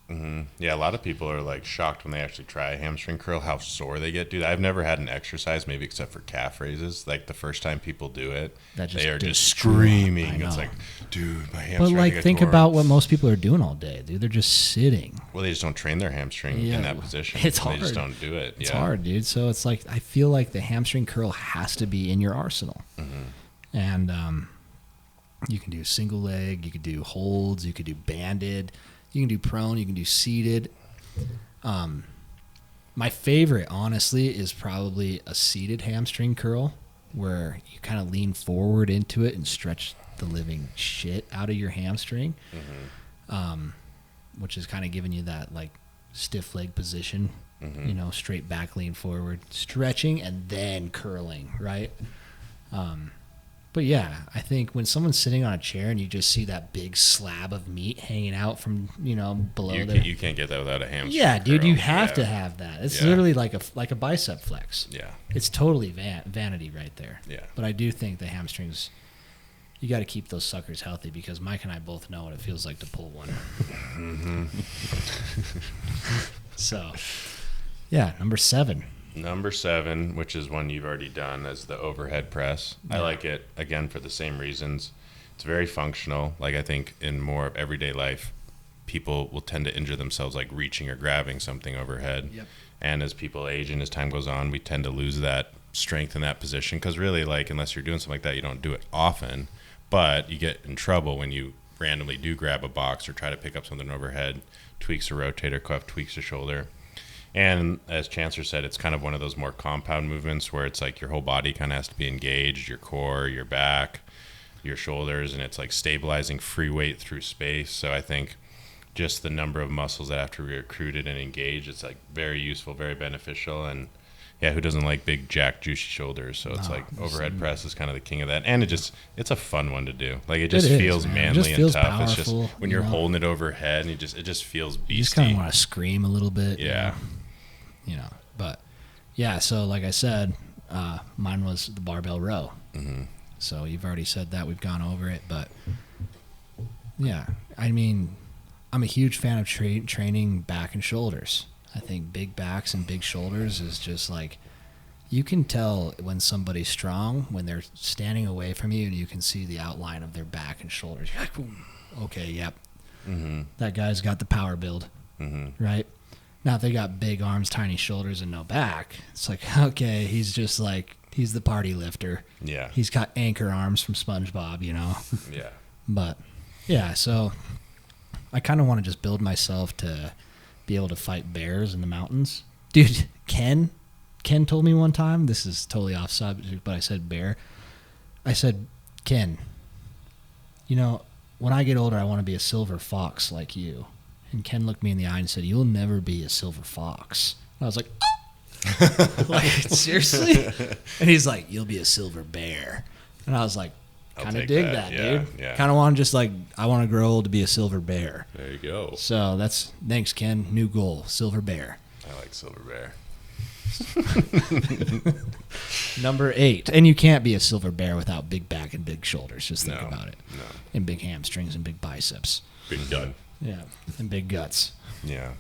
Yeah, a lot of people are like shocked when they actually try a hamstring curl, how sore they get. Dude, I've never had an exercise, maybe except for calf raises. Like the first time people do it, they are just screaming. It's like, dude, my hamstring. But like, think about what most people are doing all day, dude. They're just sitting. Well, they just don't train their hamstring in that position. It's hard. They just don't do it. It's hard, dude. So it's like, I feel like the hamstring curl has to be in your arsenal. And you can do single leg, you could do holds, you could do banded, you can do prone, you can do seated. My favorite, honestly, is probably a seated hamstring curl where you kind of lean forward into it and stretch the living shit out of your hamstring, which is kind of giving you that like stiff leg position, you know, straight back, lean forward, stretching, and then curling, right? But yeah, I think when someone's sitting on a chair and you just see that big slab of meat hanging out from, you know, below you can't get that without a hamstring. Yeah, dude, you have to have that. It's literally like a bicep flex. Yeah. It's totally vanity right there. Yeah. But I do think the hamstrings, you got to keep those suckers healthy because Mike and I both know what it feels like to pull one. So, yeah, number 7. Number 7, which is one you've already done, is the overhead press. Yeah. I like it, again, for the same reasons. It's very functional. Like, I think in more of everyday life, people will tend to injure themselves, like reaching or grabbing something overhead. Yep. And as people age and as time goes on, we tend to lose that strength in that position. Because really, like, unless you're doing something like that, you don't do it often. But you get in trouble when you randomly do grab a box or try to pick up something overhead, tweaks a rotator cuff, tweaks a shoulder. And as Chancellor said, it's kind of one of those more compound movements where it's like your whole body kind of has to be engaged, your core, your back, your shoulders, and it's like stabilizing free weight through space. So I think just the number of muscles that have to be recruited and engaged, it's like very useful, very beneficial. And yeah, who doesn't like big, jack, juicy shoulders? So it's like overhead press is kind of the king of that. And it's a fun one to do. Like it just feels manly and tough. Powerful, it's just when you're holding it overhead and it just feels beastie. You just kind of want to scream a little bit. Yeah. But yeah, so like I said, mine was the barbell row. Mm-hmm. So you've already said that. We've gone over it. But yeah, I mean, I'm a huge fan of training back and shoulders. I think big backs and big shoulders is just like, you can tell when somebody's strong when they're standing away from you and you can see the outline of their back and shoulders. You're like, okay, yep. Mm-hmm. That guy's got the power build, right? Now, if they got big arms, tiny shoulders, and no back, it's like, okay, he's the party lifter. Yeah. He's got anchor arms from SpongeBob, Yeah. But, yeah, so I kind of want to just build myself to be able to fight bears in the mountains. Dude, Ken told me one time, this is totally off subject, but I said bear. I said, Ken, when I get older, I want to be a silver fox like you. And Ken looked me in the eye and said, you'll never be a silver fox. And I was like, oh! Like, seriously? And he's like, you'll be a silver bear. And I was like, kind of dig that, dude. Yeah. Kind of want to I want to grow old to be a silver bear. There you go. So thanks, Ken. New goal, silver bear. I like silver bear. Number 8. And you can't be a silver bear without big back and big shoulders. Just think about it. No. And big hamstrings and big biceps. Big gut. Yeah. And big guts. Yeah.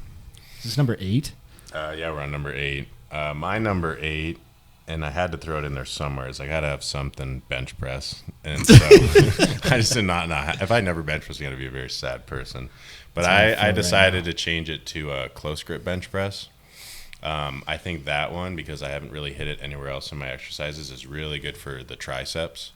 Is this number 8? Yeah, we're on number 8. My number 8, and I had to throw it in there somewhere, is I got to have something bench press. And so I just did not know. If I never bench press, I'm going to be a very sad person. But I decided to change it to a close grip bench press. I think that one, because I haven't really hit it anywhere else in my exercises, is really good for the triceps.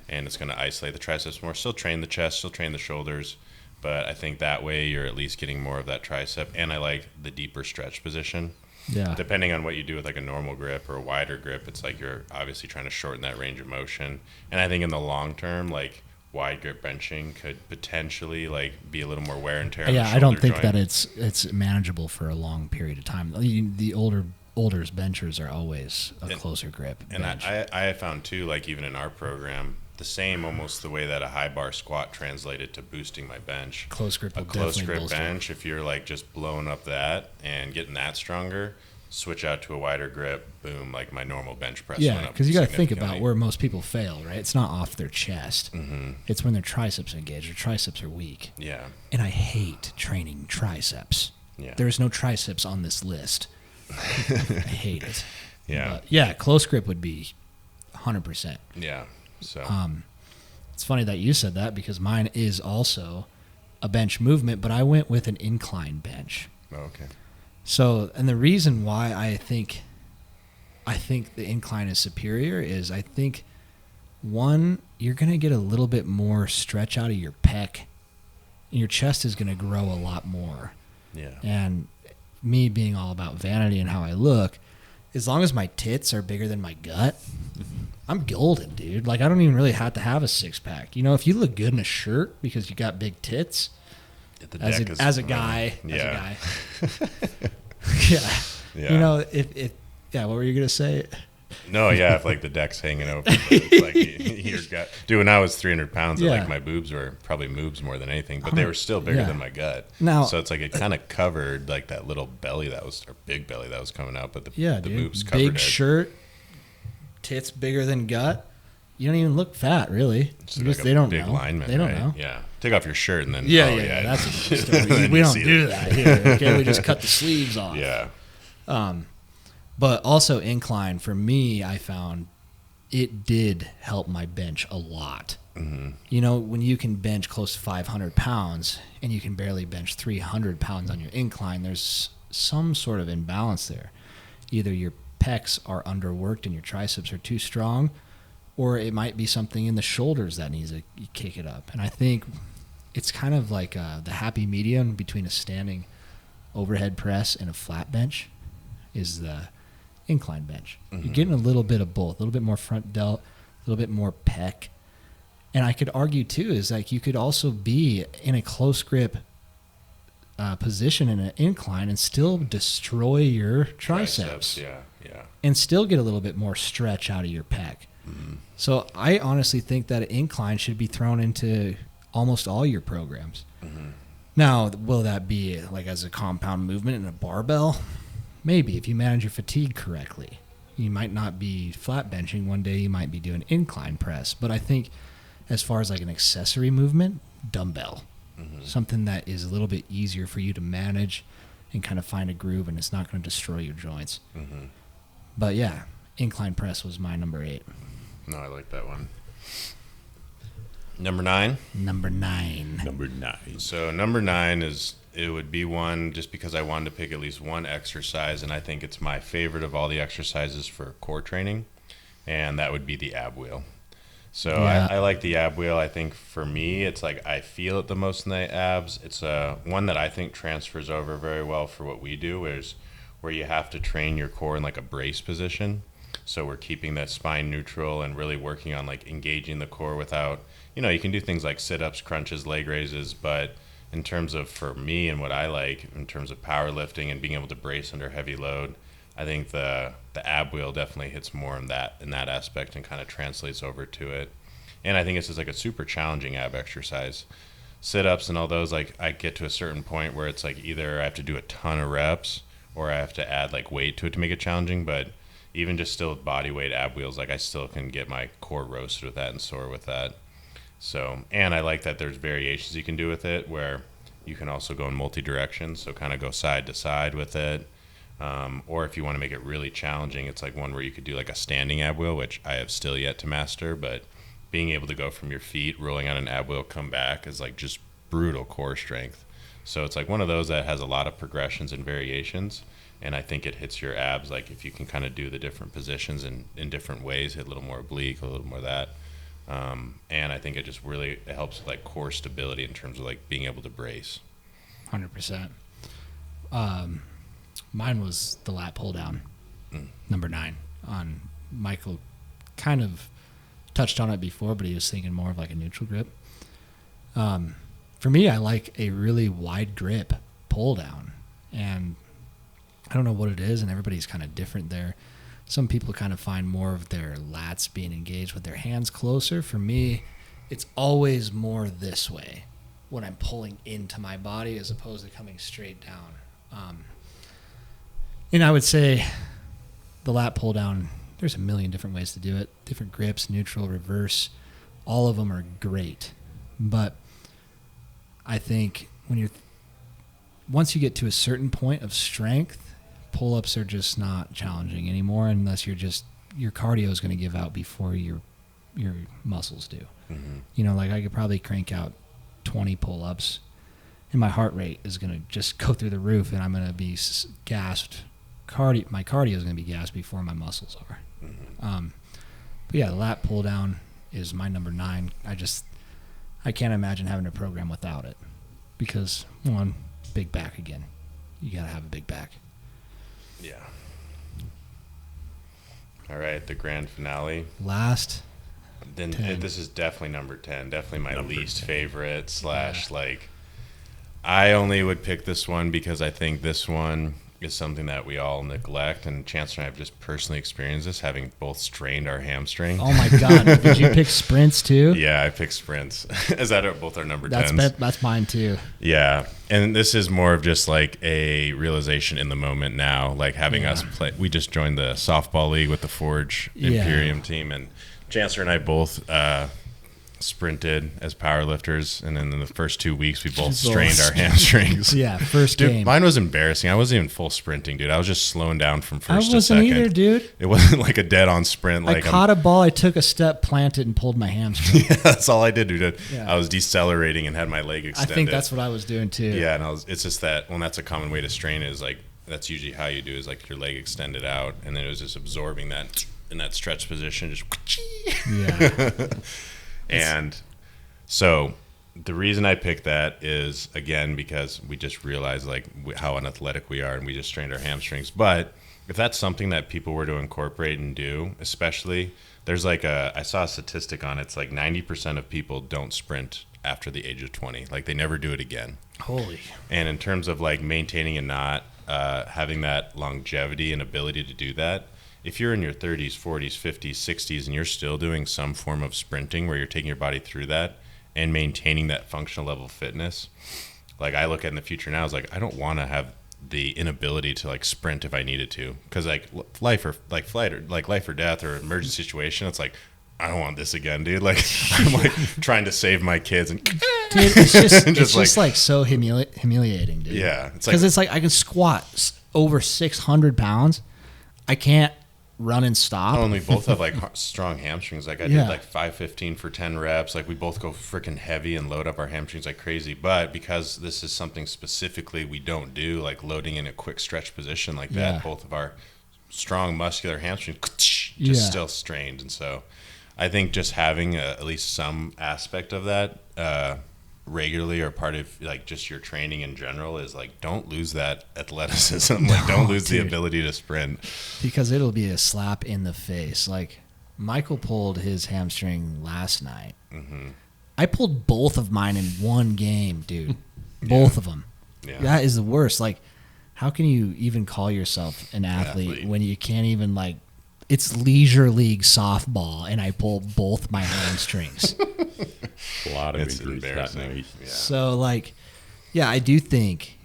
And it's going to isolate the triceps more. Still train the chest, still train the shoulders. But I think that way you're at least getting more of that tricep. And I like the deeper stretch position. Yeah. Depending on what you do with like a normal grip or a wider grip, it's like you're obviously trying to shorten that range of motion. And I think in the long term, like wide grip benching could potentially like be a little more wear and tear. On the I don't think joint. that it's manageable for a long period of time. The older benchers are always a closer grip bench. And I found too, like even in our program, the same almost the way that a high bar squat translated to boosting my bench. Close grip will a close definitely grip bolster. bench, if you're like just blowing up that and getting that stronger, switch out to a wider grip, boom, like my normal bench press went Yeah, up because you got to think about significantly. where most people fail, right? It's not off their chest. Mm-hmm. It's when their triceps are engaged. Their triceps are weak. Yeah. And I hate training triceps. Yeah. There's no triceps on this list. I hate it. Yeah. But yeah, close grip would be 100%. Yeah. So It's funny that you said that because mine is also a bench movement, but I went with an incline bench. okay. So, and the reason why I think the incline is superior is I think, one, you're going to get a little bit more stretch out of your pec. And your chest is going to grow a lot more. Yeah. And me being all about vanity and how I look, as long as my tits are bigger than my gut, I'm golden, dude. Like, I don't even really have to have a six-pack. If you look good in a shirt because you got big tits, as a guy. Yeah. Yeah. What were you going to say? No, yeah, if like the deck's hanging open, but it's like your gut. Dude, when I was 300 pounds, Yeah. like my boobs were probably moobs more than anything, but they were still bigger Yeah. than my gut. Now- So it's like it kind of covered like that little belly or big belly that was coming out, but the Yeah, dude. boobs covered Big it. shirt, tits bigger than gut. You don't even look fat, really. It's You like just- a they don't big know. lineman, They don't right? know. Yeah. Take off your shirt and then Yeah. That's a different story. Then We you don't see do it. that here. Okay, we just cut the sleeves off. Yeah. But also incline, for me, I found it did help my bench a lot. Mm-hmm. When you can bench close to 500 pounds and you can barely bench 300 pounds on your incline, there's some sort of imbalance there. Either your pecs are underworked and your triceps are too strong, or it might be something in the shoulders that needs to kick it up. And I think it's kind of like the happy medium between a standing overhead press and a flat bench. is the incline bench. You're getting a little bit of both, a little bit more front delt, a little bit more pec. And I could argue too is like you could also be in a close grip position in an incline and still destroy your triceps. Yeah. And still get a little bit more stretch out of your pec. So I honestly think that an incline should be thrown into almost all your programs. Now, will that be like as a compound movement in a barbell? Maybe, if you manage your fatigue correctly. You might not be flat benching one day, you might be doing incline press. But I think as far as like an accessory movement, dumbbell. Something that is a little bit easier for you to manage and kind of find a groove, and it's not going to destroy your joints. But yeah, incline press was my number 8. No, I like that one. Number 9? Number 9. So number 9 it would be one just because I wanted to pick at least one exercise, and I think it's my favorite of all the exercises for core training, and that would be the ab wheel. So Yeah. I like the ab wheel. I think for me, it's like I feel it the most in the abs. It's one that I think transfers over very well for what we do, is where you have to train your core in like a brace position. So we're keeping that spine neutral and really working on like engaging the core without, you can do things like sit-ups, crunches, leg raises, but in terms of, for me and what I like in terms of powerlifting and being able to brace under heavy load, I think the ab wheel definitely hits more in that aspect and kind of translates over to it. And I think it's just like a super challenging ab exercise. Sit-ups and all those, like I get to a certain point where it's like either I have to do a ton of reps or I have to add like weight to it to make it challenging. But even just still with body weight ab wheels, like I still can get my core roasted with that and sore with that. So, and I like that there's variations you can do with it where you can also go in multi-directions, so kind of go side to side with it. Or if you want to make it really challenging, it's like one where you could do like a standing ab wheel, which I have still yet to master, but being able to go from your feet, rolling on an ab wheel, come back is like just brutal core strength. So it's like one of those that has a lot of progressions and variations, and I think it hits your abs, like if you can kind of do the different positions in different ways, hit a little more oblique, a little more that. And I think it just really helps with like core stability in terms of like being able to brace. 100%. Mine was the lat pull down, number 9. On Michael kind of touched on it before, but he was thinking more of like a neutral grip. For me, I like a really wide grip pull down, and I don't know what it is, and everybody's kind of different there. Some people kind of find more of their lats being engaged with their hands closer. For me, it's always more this way when I'm pulling into my body as opposed to coming straight down. And I would say the lat pull down, there's a million different ways to do it. Different grips, neutral, reverse, all of them are great. But I think once you get to a certain point of strength, pull-ups are just not challenging anymore unless your cardio is going to give out before your muscles do. Like I could probably crank out 20 pull-ups and my heart rate is going to just go through the roof and I'm going to be gassed. My cardio is going to be gassed before my muscles are. But yeah, the lat pull down is my number 9. I can't imagine having a program without it because, one, big back again. You got to have a big back. Yeah. All right, the grand finale. Last. Then 10. This is definitely number 10. Definitely my Number least 10. favorite / like. I only would pick this one because I think this one is something that we all neglect, and Chancellor and I have just personally experienced this, having both strained our hamstring. Oh my God! Did you pick sprints too? Yeah, I picked sprints. Is that both our number 10s? That's mine too. Yeah, and this is more of just like a realization in the moment now, like having us play. We just joined the softball league with the Forge Imperium team, and Chancellor and I both sprinted as powerlifters, and then in the first 2 weeks we both strained our hamstrings. Yeah, first Dude, game. mine was embarrassing. I wasn't even full sprinting, dude. I was just slowing down from first to wasn't second. either, dude. It wasn't like a dead-on sprint. I Like caught a ball, I took a step, planted, and pulled my hamstring. yeah, that's all I did, dude. Yeah. I was decelerating and had my leg I extended. think that's what I was doing too. Yeah, and it's just that. Well, that's a common way to strain. Is like that's usually how you do. Is like your leg extended out, and then it was just absorbing that in that stretch position. Just Yeah. and so the reason I picked that is, again, because we just realized like how unathletic we are and we just strained our hamstrings. But if that's something that people were to incorporate and do, especially there's like I saw a statistic on it. It's like 90% of people don't sprint after the age of 20. Like they never do it again. Holy. And in terms of like maintaining and not having that longevity and ability to do that, if you're in your 30s, 40s, 50s, 60s, and you're still doing some form of sprinting where you're taking your body through that and maintaining that functional level of fitness, like I look at in the future now, is like I don't want to have the inability to like sprint if I needed to, because like life or like flight or like life or death or emergency situation, it's like I don't want this again, dude. Like I'm like trying to save my kids and dude, it's just like so humiliating, dude. Yeah, it's because it's like I can squat over 600 pounds. I can't run and stop. Oh, and we both have like strong hamstrings. Like I did like 515 for 10 reps. Like we both go freaking heavy and load up our hamstrings like crazy. But because this is something specifically we don't do, like loading in a quick stretch position like that, both of our strong muscular hamstrings just still strained. And so I think just having at least some aspect of that regularly or part of like just your training in general is like don't lose that athleticism. Like don't lose the ability to sprint, because it'll be a slap in the face. Like Michael pulled his hamstring last night. I pulled both of mine in one game, dude. Both of them. That is the worst. Like how can you even call yourself an athlete when you can't even like, it's leisure league softball and I pull both my hamstrings. A lot of injuries that night. So like, I do think,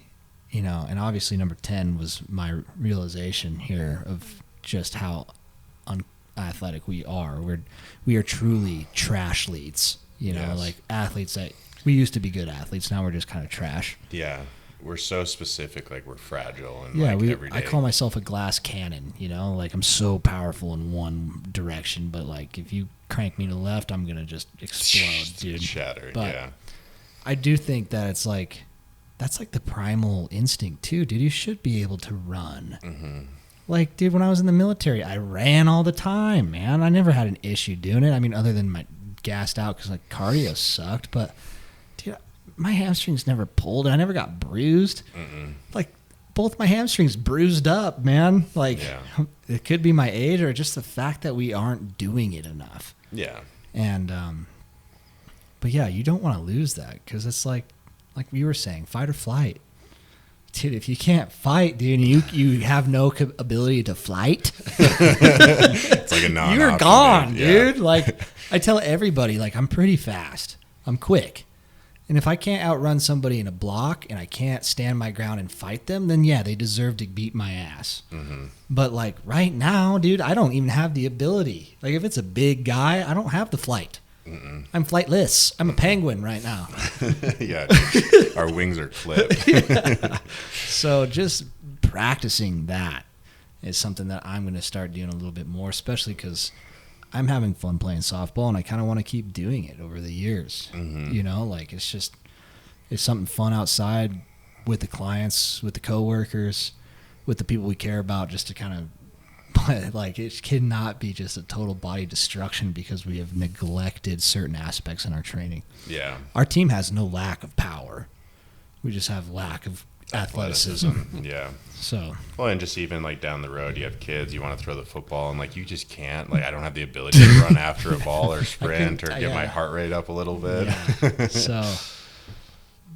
and obviously number 10 was my realization here of just how unathletic we are. We are truly trash leads, like athletes that we used to be good athletes. Now we're just kind of trash. Yeah. We're so specific, like we're fragile and every day. I call myself a glass cannon, like I'm so powerful in one direction, but like if you crank me to the left, I'm gonna just explode, dude. Shatter, but I do think that it's like that's like the primal instinct too, dude. You should be able to run. Like, dude, when I was in the military, I ran all the time, man. I never had an issue doing it. I mean, other than my gassed out because like cardio sucked, but dude, my hamstrings never pulled. I never got bruised. Like both my hamstrings bruised up, man. Like it could be my age or just the fact that we aren't doing it enough. Yeah. And but you don't want to lose that because it's like we were saying, fight or flight. Dude, if you can't fight, dude, you have no ability to flight. It's like a non-option. You're gone, dude. Like I tell everybody, like I'm pretty fast. I'm quick. And if I can't outrun somebody in a block and I can't stand my ground and fight them, then they deserve to beat my ass. But like right now, dude, I don't even have the ability. Like if it's a big guy, I don't have the flight. I'm flightless. I'm a penguin right now. Our wings are clipped. So just practicing that is something that I'm going to start doing a little bit more, especially because I'm having fun playing softball and I kind of want to keep doing it over the years. Like it's something fun outside with the clients, with the coworkers, with the people we care about, just to kind of, like it cannot be just a total body destruction because we have neglected certain aspects in our training. Yeah. Our team has no lack of power. We just have lack of athleticism. So. Well, and just even like down the road, you have kids, you want to throw the football, and like you just can't. Like I don't have the ability to run after a ball or sprint or get my heart rate up a little bit. So,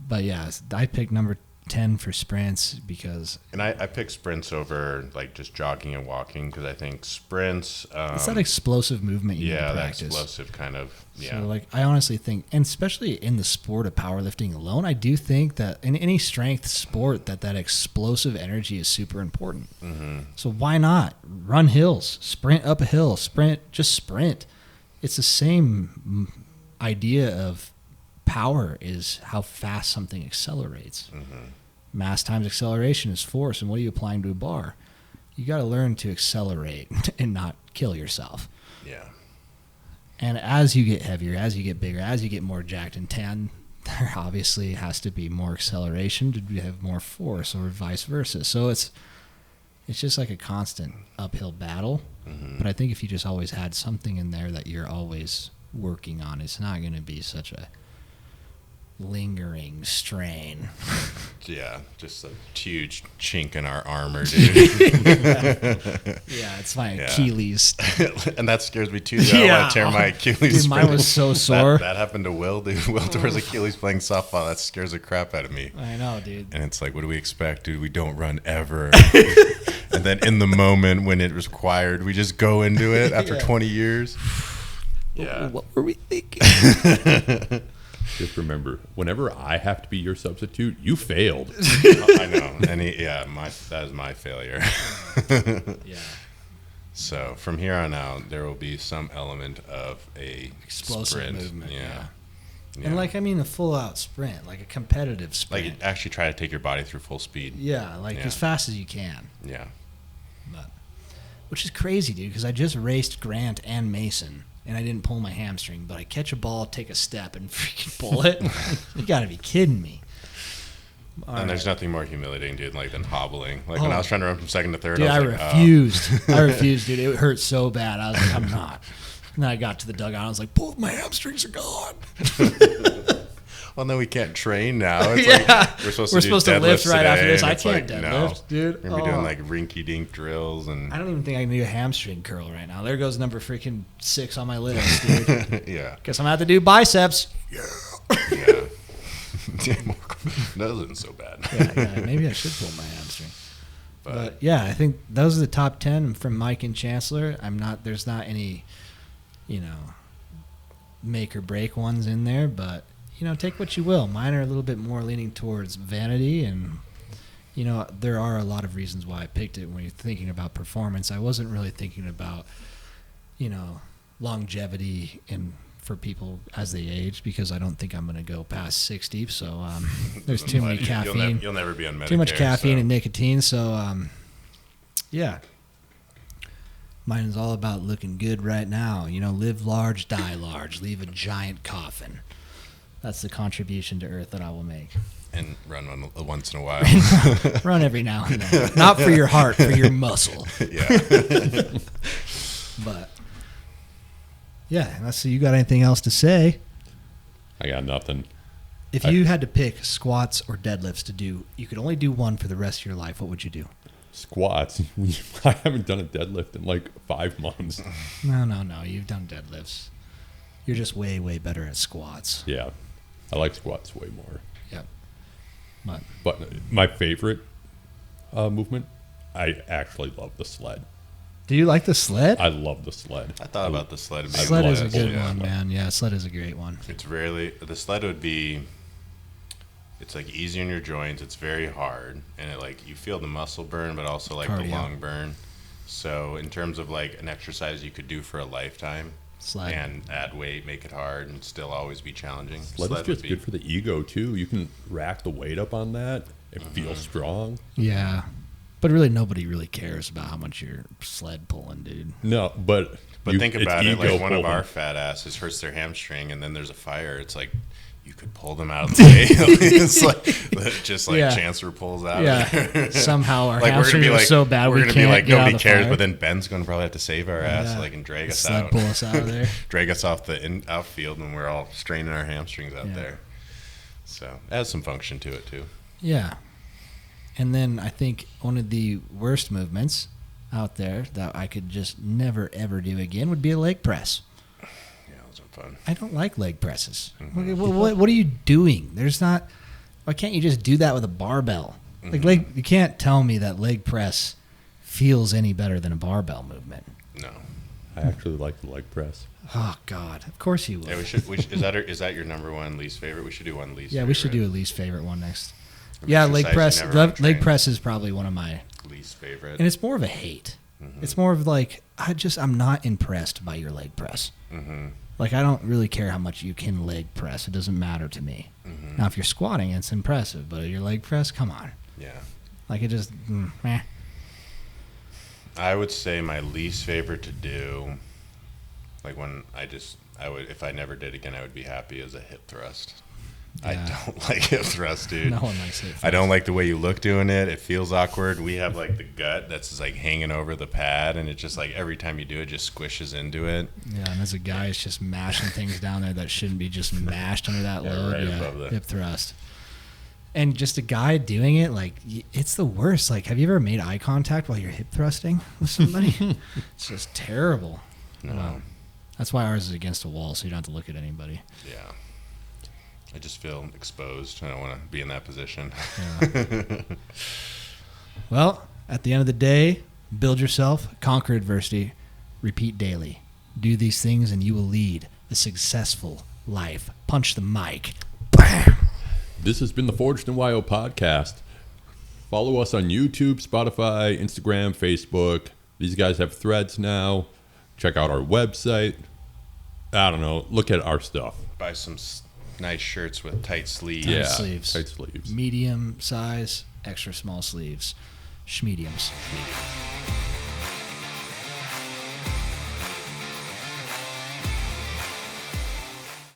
but I picked number 10 for sprints because. And I picked sprints over like just jogging and walking because I think sprints. It's that explosive movement you need to practice. That explosive kind of. So like I honestly think, and especially in the sport of powerlifting alone, I do think that in any strength sport that explosive energy is super important. So why not run hills, sprint up a hill, just sprint. It's the same idea of power is how fast something accelerates. Mass times acceleration is force, and what are you applying to a bar? You got to learn to accelerate and not kill yourself. Yeah. And as you get heavier, as you get bigger, as you get more jacked and tan, there obviously has to be more acceleration to have more force, or vice versa. So it's just like a constant uphill battle. But I think if you just always had something in there that you're always working on, it's not going to be such a lingering strain. Yeah, just a huge chink in our armor, dude. Yeah, it's my Yeah. Achilles. And that scares me too. Dude. I want to tear my Achilles. Dude, mine was so sore. That happened to Will, dude. Will tore his Achilles playing softball. That scares the crap out of me. I know, dude. And it's like, what do we expect, dude? We don't run ever. And then in the moment when it was required, we just go into it after 20 years. Yeah. What were we thinking? Just remember, whenever I have to be your substitute, you failed. I know. And that is my failure. Yeah. So from here on out, there will be some element of a Explosive sprint. movement. Yeah. Yeah. And like, I mean, a full-out sprint, like a competitive sprint. Like actually try to take your body through full speed. Yeah, like Yeah. as fast as you can. Yeah. But, which is crazy, dude, because I just raced Grant and Mason, and I didn't pull my hamstring, but I catch a ball, take a step, and freaking pull it. You got to be kidding me. All And there's right. nothing more humiliating, dude, like than hobbling. Like when I was trying to run from second to third, Dude, I I was like, refused. I refused, dude. It hurt so bad. I was like, I'm not. And then I got to the dugout. I was like, both my hamstrings are gone. well, no, we can't train now. It's Yeah. like we're supposed to do lift deadlifts right after today, this. and I it's can't like, deadlift, dude. We're gonna be doing Oh. like rinky-dink drills and I don't even think I can do a hamstring curl right now. There goes number freaking 6 on my list, dude. yeah, Guess I'm going to have to do biceps. yeah. That wasn't so bad. Yeah, maybe I should pull my hamstring. But yeah, I think those are the top 10 from Mike and Chancellor. There's not any, make or break ones in there, but take what you will. Mine are a little bit more leaning towards vanity, and there are a lot of reasons why I picked it. When you're thinking about performance, I wasn't really thinking about longevity and for people as they age, because I don't think I'm going to go past 60. So there's too many caffeine. You'll never be on Medicare. Too much caffeine so. and nicotine. So yeah. Mine is all about looking good right now. Live large, die large, leave a giant coffin. That's the contribution to Earth that I will make. And run one once in a while. Run every now and then. Not for your heart, for your muscle. Yeah. But yeah, let's see. You got anything else to say? I got nothing. If you had to pick squats or deadlifts to do, you could only do one for the rest of your life, what would you do? Squats. I haven't done a deadlift in like 5 months. No. You've done deadlifts. You're just way, way better at squats. Yeah. I like squats way more. Yep. But my favorite movement, I actually love the sled. Do you like the sled? I love the sled. I thought about the sled. Being Sled is a less, good yeah. one, man. Yeah, sled is a great one. It's the sled would be. It's like easy on your joints. It's very hard, and it you feel the muscle burn, but also like the Cardio. lung burn. So in terms of like an exercise you could do for a lifetime, Sled. and add weight, make it hard, and still always be challenging. Sled is would just be- good for the ego too. You can rack the weight up on that. It feels strong. Yeah. But really, nobody really cares about how much you're sled pulling, dude. No, but think about it's it. Like ego one of pulling. our fat asses hurts their hamstring, and then there's a fire. It's like you could pull them out of the way. It's like just like Yeah. Chancellor pulls out. Yeah. Of there. Somehow our Like we're gonna hamstrings be are like so bad we're we gonna can't be like get out nobody of the cares, fire. but then Ben's gonna probably have to save our ass, Yeah. and drag us Sled out, pull us out of there. drag us off the outfield when we're all straining our hamstrings out Yeah. there. So it has some function to it too. Yeah. And then I think one of the worst movements out there that I could just never, ever do again would be a leg press. Yeah, those are fun. I don't like leg presses. Mhm. What are you doing? Why can't you just do that with a barbell? Mhm. You can't tell me that leg press feels any better than a barbell movement. No. I actually like the leg press. Oh God! Of course you will. Yeah, we should. Is that your number one least favorite? We should do one least. Yeah, favorite. we should do a least favorite one next. An Yeah, leg exercise press. you never wanna Leg train. press is probably one of my, Least favorite. and it's more of a hate. Mhm. It's more of like I'm not impressed by your leg press. Mm-hmm. Like I don't really care how much you can leg press. It doesn't matter to me. Mm-hmm. Now if you're squatting, it's impressive, but your leg press, come on. Yeah. Like it just, meh. I would say my least favorite to do, like when I would, if I never did again, I would be happy as a hip thrust. I don't like hip thrust, dude. No one likes hip thrust. I don't like the way you look doing it. It feels awkward. We have like the gut that's just like hanging over the pad, and it just like every time you do it, just squishes into it. Yeah, and as a guy, it's just mashing things down there that shouldn't be just mashed under that load. Right above the hip thrust. And just a guy doing it, like, it's the worst. Like, have you ever made eye contact while you're hip thrusting with somebody? It's just terrible. No. That's why ours is against a wall, so you don't have to look at anybody. Yeah. I just feel exposed. I don't want to be in that position. Yeah. Well, at the end of the day, build yourself, conquer adversity, repeat daily. Do these things and you will lead a successful life. Punch the mic. Bam! This has been the Forged in YO podcast. Follow us on YouTube, Spotify, Instagram, Facebook. These guys have threads now. Check out our website. I don't know. Look at our stuff. Buy some nice shirts with tight sleeves. Yeah, sleeves. tight sleeves. Medium size, extra small sleeves. Schmediums. Medium.